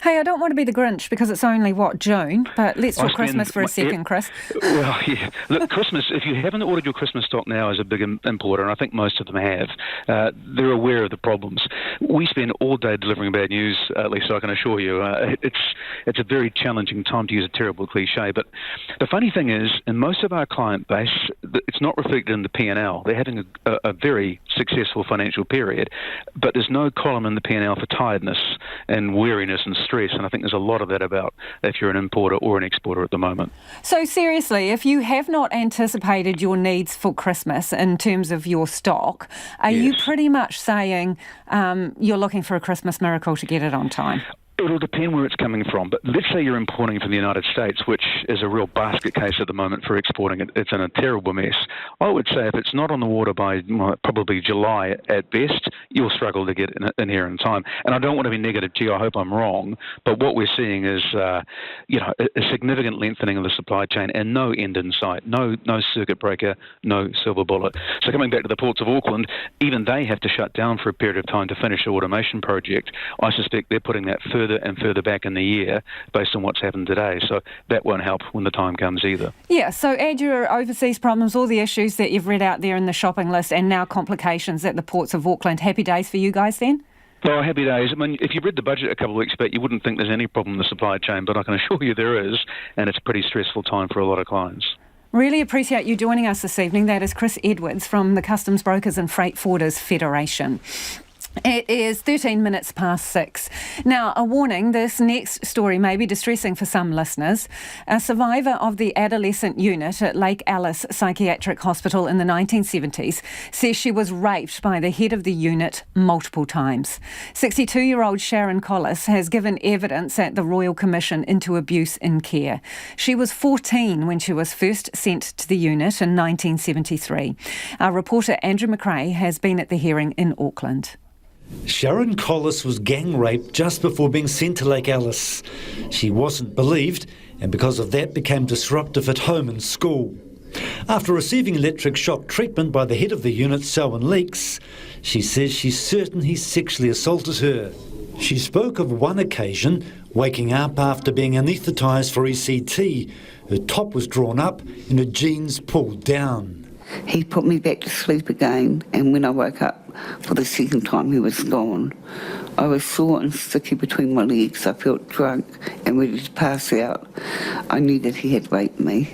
Hey, I don't want to be the Grinch because it's only, June, but let's talk Christmas for a second, Chris. Well, yeah. Look, Christmas, if you haven't ordered your Christmas stock now as a big importer, and I think most of them have, they're aware of the problems. We spend all day delivering bad news, at least I can assure you. It's a very challenging time, to use a terrible cliche, but the funny thing is, in most of our client base, it's not reflected in the P&L. They're having a very successful financial period, but there's no column in the P&L for tiredness and weariness and stress, and I think there's a lot of that about if you're an importer or an exporter at the moment. So seriously, if you have not anticipated your needs for Christmas in terms of your stock, are you pretty much saying you're looking for a Christmas miracle to get it on time? It'll depend where it's coming from, but let's say you're importing from the United States, which is a real basket case at the moment for exporting. It's in a terrible mess. I would say if it's not on the water by probably July at best, you'll struggle to get in here in time. And I don't want to be negative, I hope I'm wrong, but what we're seeing is a significant lengthening of the supply chain and no end in sight, no circuit breaker, no silver bullet. So coming back to the ports of Auckland, even they have to shut down for a period of time to finish the automation project. I suspect they're putting that further and further back in the year based on what's happened today. So that won't help when the time comes either. Yeah, so add your overseas problems, all the issues that you've read out there in the shopping list, and now complications at the ports of Auckland. Happy days for you guys then? Well, happy days. I mean, if you read the budget a couple of weeks back, you wouldn't think there's any problem in the supply chain, but I can assure you there is, and it's a pretty stressful time for a lot of clients. Really appreciate you joining us this evening. That is Chris Edwards from the Customs Brokers and Freight Forwarders Federation. It is 13 minutes past 6. Now, a warning, this next story may be distressing for some listeners. A survivor of the adolescent unit at Lake Alice Psychiatric Hospital in the 1970s says she was raped by the head of the unit multiple times. 62-year-old Sharon Collis has given evidence at the Royal Commission into Abuse in Care. She was 14 when she was first sent to the unit in 1973. Our reporter Andrew McRae has been at the hearing in Auckland. Sharon Collis was gang raped just before being sent to Lake Alice. She wasn't believed, and because of that became disruptive at home and school. After receiving electric shock treatment by the head of the unit, Selwyn Leeks, she says she's certain he sexually assaulted her. She spoke of one occasion, waking up after being anaesthetised for ECT. Her top was drawn up and her jeans pulled down. He put me back to sleep again, and when I woke up for the second time, he was gone. I was sore and sticky between my legs. I felt drunk and ready to pass out. I knew that he had raped me.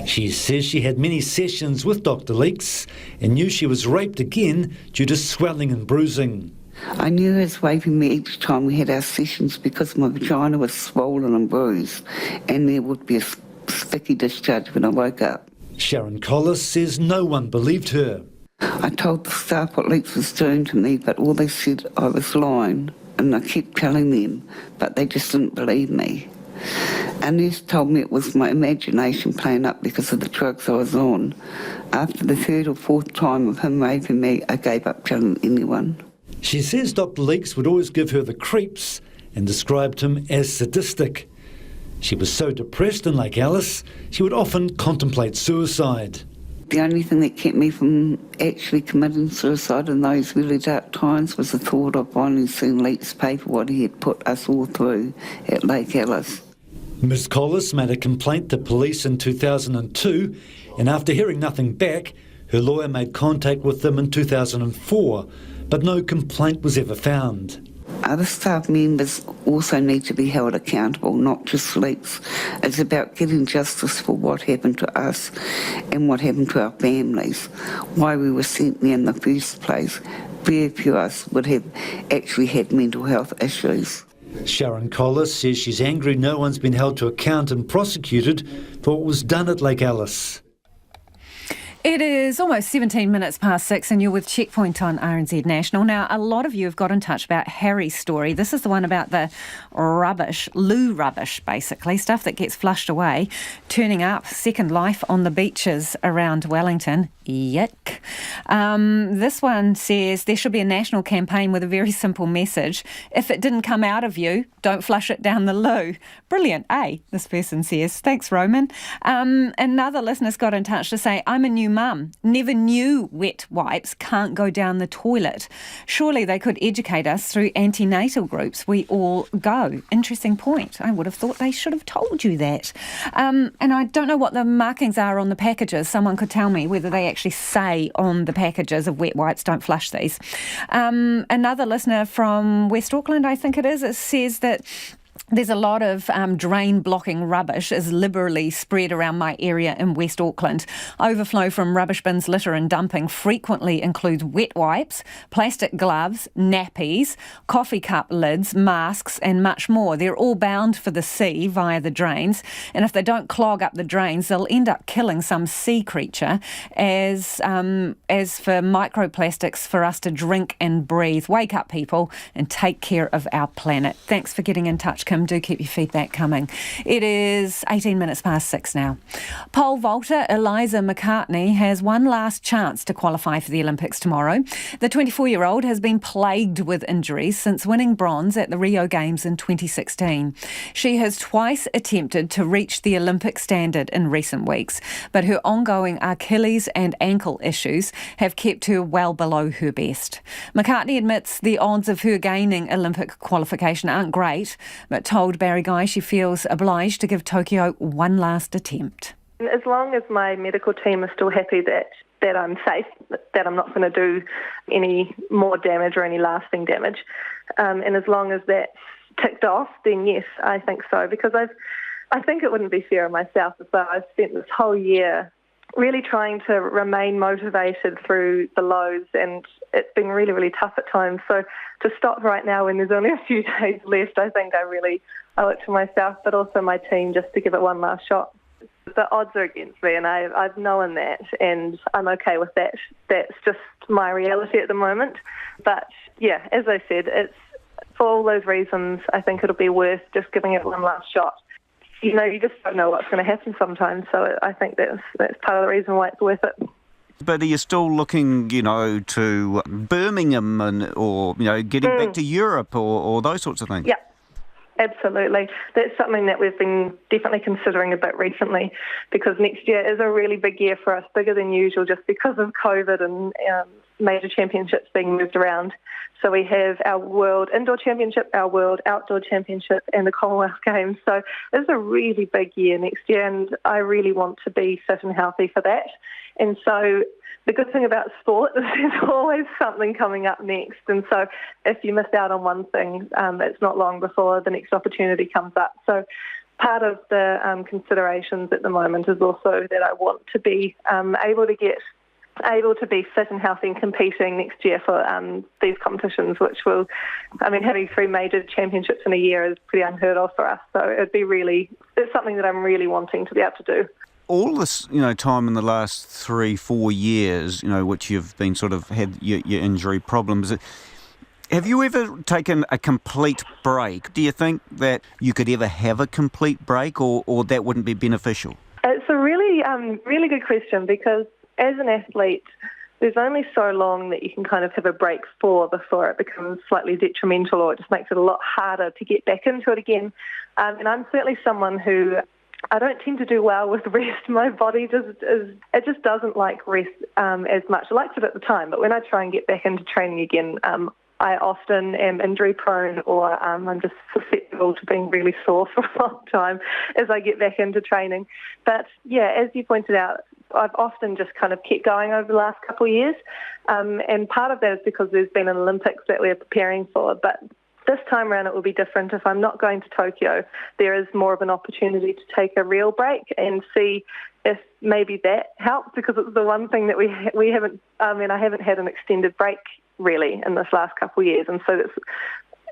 She says she had many sessions with Dr. Leeks and knew she was raped again due to swelling and bruising. I knew he was raping me each time we had our sessions because my vagina was swollen and bruised, and there would be a sticky discharge when I woke up. Sharon Collis says no one believed her. I told the staff what Leeks was doing to me, but all they said I was lying, and I kept telling them, but they just didn't believe me. A nurse told me it was my imagination playing up because of the drugs I was on. After the third or fourth time of him raping me, I gave up telling anyone. She says Dr. Leeks would always give her the creeps and described him as sadistic. She was so depressed in Lake Alice, she would often contemplate suicide. The only thing that kept me from actually committing suicide in those really dark times was the thought of finally seeing Leeks pay for what he had put us all through at Lake Alice. Ms. Collis made a complaint to police in 2002, and after hearing nothing back, her lawyer made contact with them in 2004, but no complaint was ever found. Other staff members also need to be held accountable, not just Leeks. It's about getting justice for what happened to us and what happened to our families, why we were sent there in the first place, very few of us would have actually had mental health issues. Sharon Collis says she's angry no one's been held to account and prosecuted for what was done at Lake Alice. It is almost 17 minutes past 6 and you're with Checkpoint on RNZ National. Now, a lot of you have got in touch about Harry's story. This is the one about the rubbish, loo rubbish, basically, stuff that gets flushed away, turning up, second life on the beaches around Wellington. Yuck. This one says there should be a national campaign with a very simple message. If it didn't come out of you, don't flush it down the loo. Brilliant, eh? This person says. Thanks, Roman. Another listener's got in touch to say, I'm a new mum. Never knew wet wipes can't go down the toilet. Surely they could educate us through antenatal groups. We all go. Interesting point. I would have thought they should have told you that. And I don't know what the markings are on the packages. Someone could tell me whether they actually say on the packages of wet wipes, don't flush these. Another listener from West Auckland, I think it says that there's a lot of drain-blocking rubbish is liberally spread around my area in West Auckland. Overflow from rubbish bins, litter and dumping frequently includes wet wipes, plastic gloves, nappies, coffee cup lids, masks and much more. They're all bound for the sea via the drains, and if they don't clog up the drains, they'll end up killing some sea creature. As for microplastics for us to drink and breathe. Wake up, people, and take care of our planet. Thanks for getting in touch, Kim. Do keep your feedback coming. It is 18 minutes past 6 now. Pole vaulter Eliza McCartney has one last chance to qualify for the Olympics tomorrow. The 24-year-old has been plagued with injuries since winning bronze at the Rio Games in 2016. She has twice attempted to reach the Olympic standard in recent weeks, but her ongoing Achilles and ankle issues have kept her well below her best. McCartney admits the odds of her gaining Olympic qualification aren't great, but told Barry Guy she feels obliged to give Tokyo one last attempt. As long as my medical team is still happy that I'm safe, that I'm not going to do any more damage or any lasting damage, and as long as that's ticked off, then yes, I think so, because I think it wouldn't be fair on myself as well. I've spent this whole year really trying to remain motivated through the lows, and it's been really, really tough at times. So to stop right now when there's only a few days left, I think I really owe it to myself, but also my team, just to give it one last shot. The odds are against me, and I've known that, and I'm okay with that. That's just my reality at the moment. But yeah, as I said, it's for all those reasons, I think it'll be worth just giving it one last shot. You know, you just don't know what's going to happen sometimes, so I think that's part of the reason why it's worth it. But are you still looking, to Birmingham or getting back to Europe or those sorts of things? Yeah, absolutely. That's something that we've been definitely considering a bit recently, because next year is a really big year for us, bigger than usual just because of COVID and major championships being moved around. So we have our World Indoor Championship, our World Outdoor Championship and the Commonwealth Games. So it's a really big year next year, and I really want to be fit and healthy for that. And so the good thing about sport is there's always something coming up next. And so if you miss out on one thing, it's not long before the next opportunity comes up. So part of the considerations at the moment is also that I want to be able to be fit and healthy and competing next year for these competitions, which will, having 3 major championships in a year is pretty unheard of for us. So it's something that I'm really wanting to be able to do. All this, time in the last 3-4 years, which you've been sort of had your injury problems, have you ever taken a complete break? Do you think that you could ever have a complete break or that wouldn't be beneficial? It's a really, really good question, because as an athlete, there's only so long that you can kind of have a break before it becomes slightly detrimental, or it just makes it a lot harder to get back into it again. And I'm certainly someone who I don't tend to do well with rest. My body just doesn't like rest as much. I liked it at the time, but when I try and get back into training again, I often am injury prone, or I'm just susceptible to being really sore for a long time as I get back into training. But yeah, as you pointed out, I've often just kind of kept going over the last couple of years. And part of that is because there's been an Olympics that we're preparing for. But this time around it will be different. If I'm not going to Tokyo, there is more of an opportunity to take a real break and see if maybe that helps, because it's the one thing that we haven't, I haven't had an extended break really, in this last couple of years. And so that's,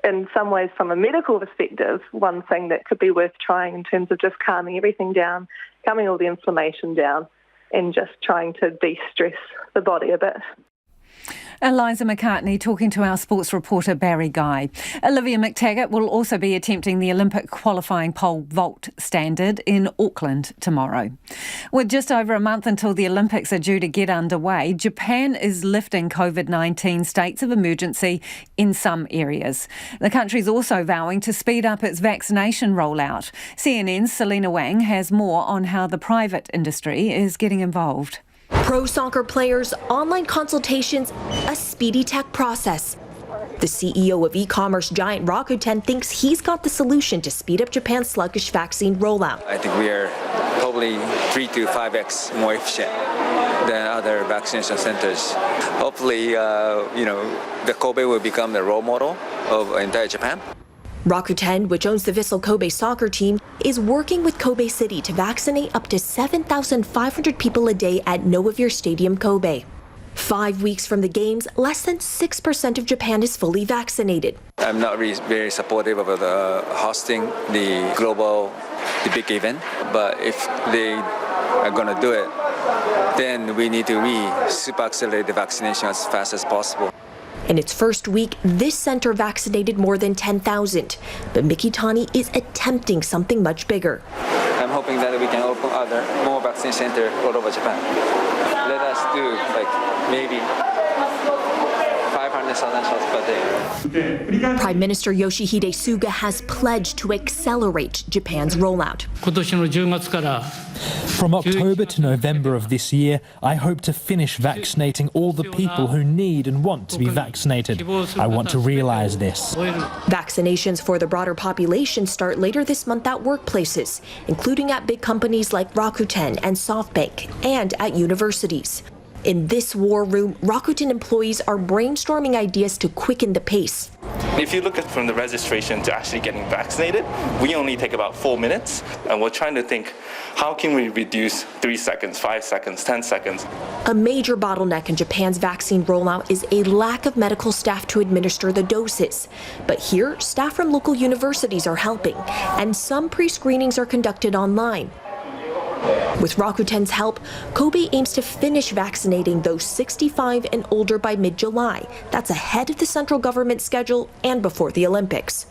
in some ways, from a medical perspective, one thing that could be worth trying in terms of just calming everything down, calming all the inflammation down, and just trying to de-stress the body a bit. Eliza McCartney talking to our sports reporter Barry Guy. Olivia McTaggart will also be attempting the Olympic qualifying pole vault standard in Auckland tomorrow. With just over a month until the Olympics are due to get underway, Japan is lifting COVID-19 states of emergency in some areas. The country's also vowing to speed up its vaccination rollout. CNN's Selena Wang has more on how the private industry is getting involved. Pro soccer players, online consultations, a speedy tech process. The CEO of e-commerce giant Rakuten thinks he's got the solution to speed up Japan's sluggish vaccine rollout. I think we are probably 3 to 5x more efficient than other vaccination centers. Hopefully, the Kobe will become the role model of entire Japan. Rakuten, which owns the Vissel Kobe soccer team, is working with Kobe City to vaccinate up to 7,500 people a day at Novavir Stadium, Kobe. 5 weeks from the games, less than 6% of Japan is fully vaccinated. I'm not really very supportive of hosting the big event, but if they are going to do it, then we need to super accelerate the vaccination as fast as possible. In its first week, this center vaccinated more than 10,000. But Mikitani is attempting something much bigger. I'm hoping that we can open more vaccine centers all over Japan. Let us do maybe 500,000 shots per day. Prime Minister Yoshihide Suga has pledged to accelerate Japan's rollout. From October to November of this year, I hope to finish vaccinating all the people who need and want to be vaccinated. I want to realize this. Vaccinations for the broader population start later this month at workplaces, including at big companies like Rakuten and SoftBank, and at universities. In this war room, Rakuten employees are brainstorming ideas to quicken the pace. If you look at from the registration to actually getting vaccinated, we only take about 4 minutes, and we're trying to think, how can we reduce 3 seconds, 5 seconds, 10 seconds? A major bottleneck in Japan's vaccine rollout is a lack of medical staff to administer the doses. But here, staff from local universities are helping, and some pre-screenings are conducted online. With Rakuten's help, Kobe aims to finish vaccinating those 65 and older by mid-July. That's ahead of the central government schedule and before the Olympics.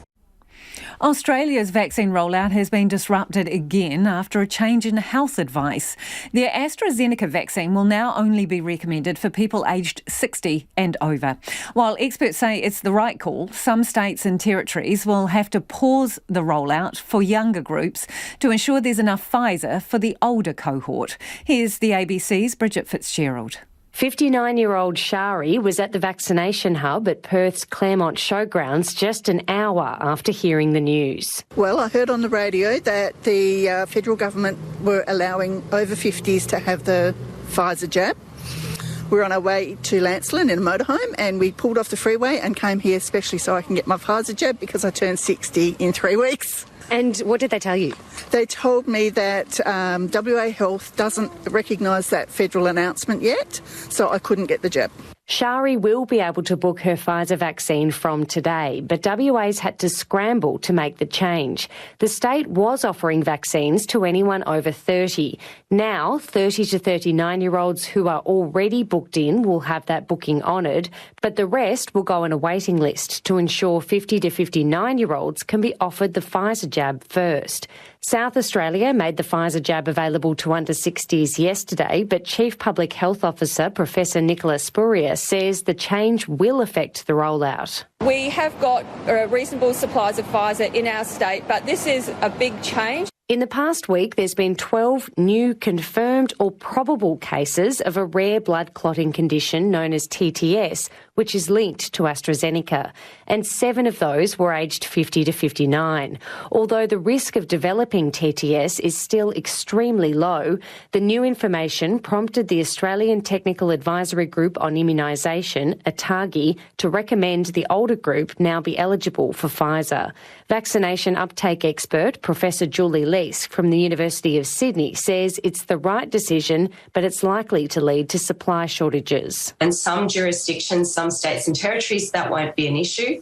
Australia's vaccine rollout has been disrupted again after a change in health advice. The AstraZeneca vaccine will now only be recommended for people aged 60 and over. While experts say it's the right call, some states and territories will have to pause the rollout for younger groups to ensure there's enough Pfizer for the older cohort. Here's the ABC's Bridget Fitzgerald. 59-year-old Shari was at the vaccination hub at Perth's Claremont Showgrounds just an hour after hearing the news. Well, I heard on the radio that the federal government were allowing over 50s to have the Pfizer jab. We're on our way to Lancelin in a motorhome, and we pulled off the freeway and came here especially so I can get my Pfizer jab because I turned 60 in 3 weeks. And what did they tell you? They told me that WA Health doesn't recognise that federal announcement yet, so I couldn't get the jab. Shari will be able to book her Pfizer vaccine from today, but WA's had to scramble to make the change. The state was offering vaccines to anyone over 30. Now, 30 to 39-year-olds who are already booked in will have that booking honoured, but the rest will go on a waiting list to ensure 50 to 59-year-olds can be offered the Pfizer jab first. South Australia made the Pfizer jab available to under 60s yesterday, but Chief Public Health Officer Professor Nicola Spurrier says the change will affect the rollout. We have got reasonable supplies of Pfizer in our state, but this is a big change. In the past week, there's been 12 new confirmed or probable cases of a rare blood clotting condition known as TTS, which is linked to AstraZeneca, and 7 of those were aged 50 to 59. Although the risk of developing TTS is still extremely low, the new information prompted the Australian Technical Advisory Group on Immunisation, ATAGI, to recommend the older group now be eligible for Pfizer. Vaccination uptake expert Professor Julie Lee Rees from the University of Sydney says it's the right decision, but it's likely to lead to supply shortages. In some jurisdictions, some states and territories, that won't be an issue.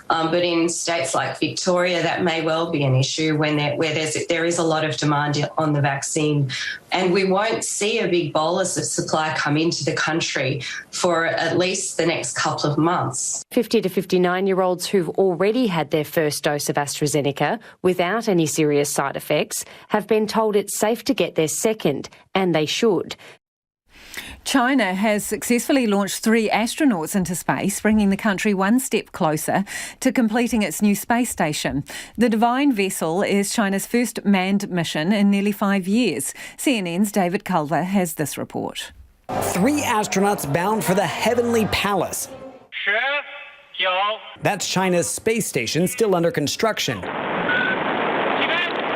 But in states like Victoria, that may well be an issue where there is a lot of demand on the vaccine. And we won't see a big bolus of supply come into the country for at least the next couple of months. 50 to 59-year-olds who've already had their first dose of AstraZeneca without any serious side effects have been told it's safe to get their second, and they should. China has successfully launched 3 astronauts into space, bringing the country one step closer to completing its new space station. The Divine Vessel is China's first manned mission in nearly 5 years. CNN's David Culver has this report. 3 astronauts bound for the Heavenly Palace. That's China's space station still under construction.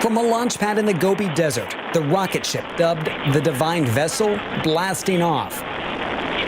From a launch pad in the Gobi Desert, the rocket ship dubbed the Divine Vessel blasting off.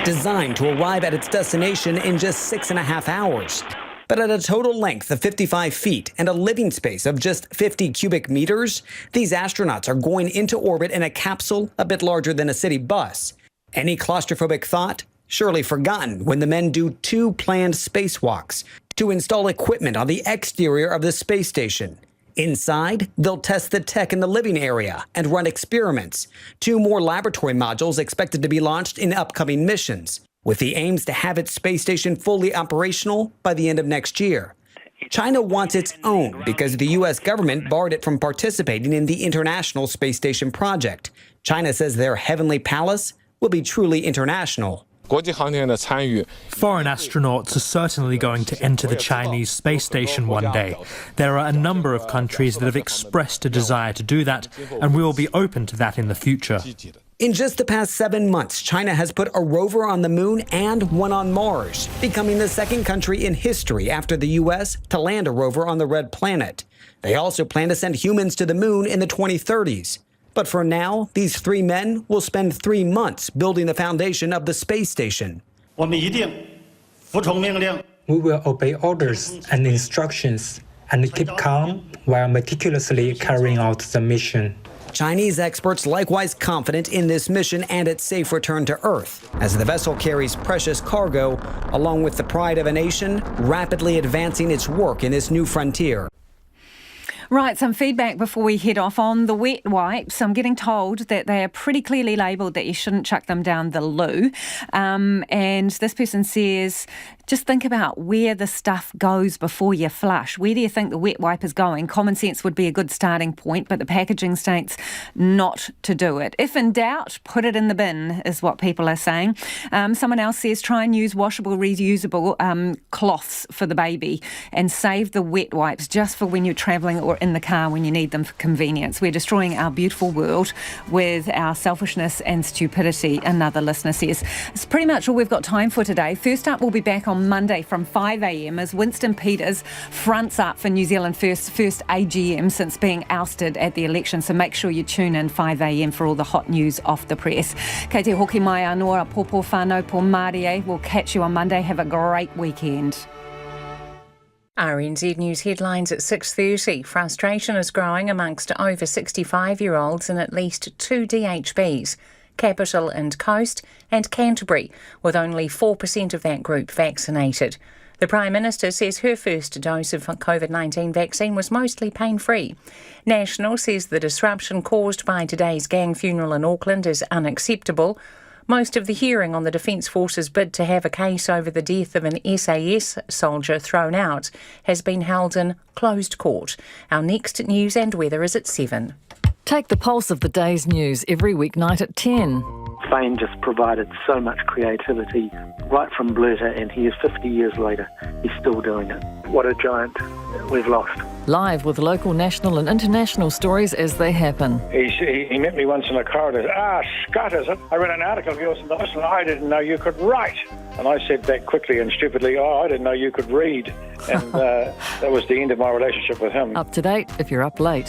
Designed to arrive at its destination in just 6.5 hours. But at a total length of 55 feet and a living space of just 50 cubic meters, these astronauts are going into orbit in a capsule a bit larger than a city bus. Any claustrophobic thought? Surely forgotten when the men do 2 planned spacewalks to install equipment on the exterior of the space station. Inside, they'll test the tech in the living area and run experiments. 2 more laboratory modules expected to be launched in upcoming missions, with the aims to have its space station fully operational by the end of next year. China wants its own because the U.S. government barred it from participating in the International Space Station project. China says their Heavenly Palace will be truly international. Foreign astronauts are certainly going to enter the Chinese space station one day. There are a number of countries that have expressed a desire to do that, and we will be open to that in the future. In just the past 7 months, China has put a rover on the moon and one on Mars, becoming the second country in history after the U.S. to land a rover on the Red Planet. They also plan to send humans to the moon in the 2030s. But for now, these 3 men will spend 3 months building the foundation of the space station. We will obey orders and instructions and keep calm while meticulously carrying out the mission. Chinese experts likewise confident in this mission and its safe return to Earth, as the vessel carries precious cargo, along with the pride of a nation rapidly advancing its work in this new frontier. Right, some feedback before we head off on the wet wipes. I'm getting told that they are pretty clearly labelled that you shouldn't chuck them down the loo. And this person says, just think about where the stuff goes before you flush. Where do you think the wet wipe is going? Common sense would be a good starting point, but the packaging states not to do it. If in doubt, put it in the bin, is what people are saying. Someone else says, try and use washable, reusable cloths for the baby and save the wet wipes just for when you're travelling or in the car when you need them for convenience. We're destroying our beautiful world with our selfishness and stupidity, another listener says. It's pretty much all we've got time for today. First up, we'll be back on Monday from 5 a.m. as Winston Peters fronts up for New Zealand first AGM since being ousted at the election. So make sure you tune in 5 a.m. for all the hot news off the press. Kei te hoki mai anō, popo whānau po Mārie. We'll catch you on Monday. Have a great weekend. RNZ News headlines at 6:30. Frustration is growing amongst over 65-year-olds in at least 2 DHBs, Capital and Coast and Canterbury, with only 4% of that group vaccinated. The Prime Minister says her first dose of COVID-19 vaccine was mostly pain-free. National says the disruption caused by today's gang funeral in Auckland is unacceptable. Most of the hearing on the Defence Force's bid to have a case over the death of an SAS soldier thrown out has been held in closed court. Our next news and weather is at 7. Take the pulse of the day's news every weeknight at 10. Fame just provided so much creativity right from Blurter, and he is 50 years later, he's still doing it. What a giant we've lost. Live with local, national and international stories as they happen. He met me once in a corridor. Scott, is it? I read an article of yours and listen, I didn't know you could write. And I said back quickly and stupidly, I didn't know you could read. And that was the end of my relationship with him. Up to date if you're up late.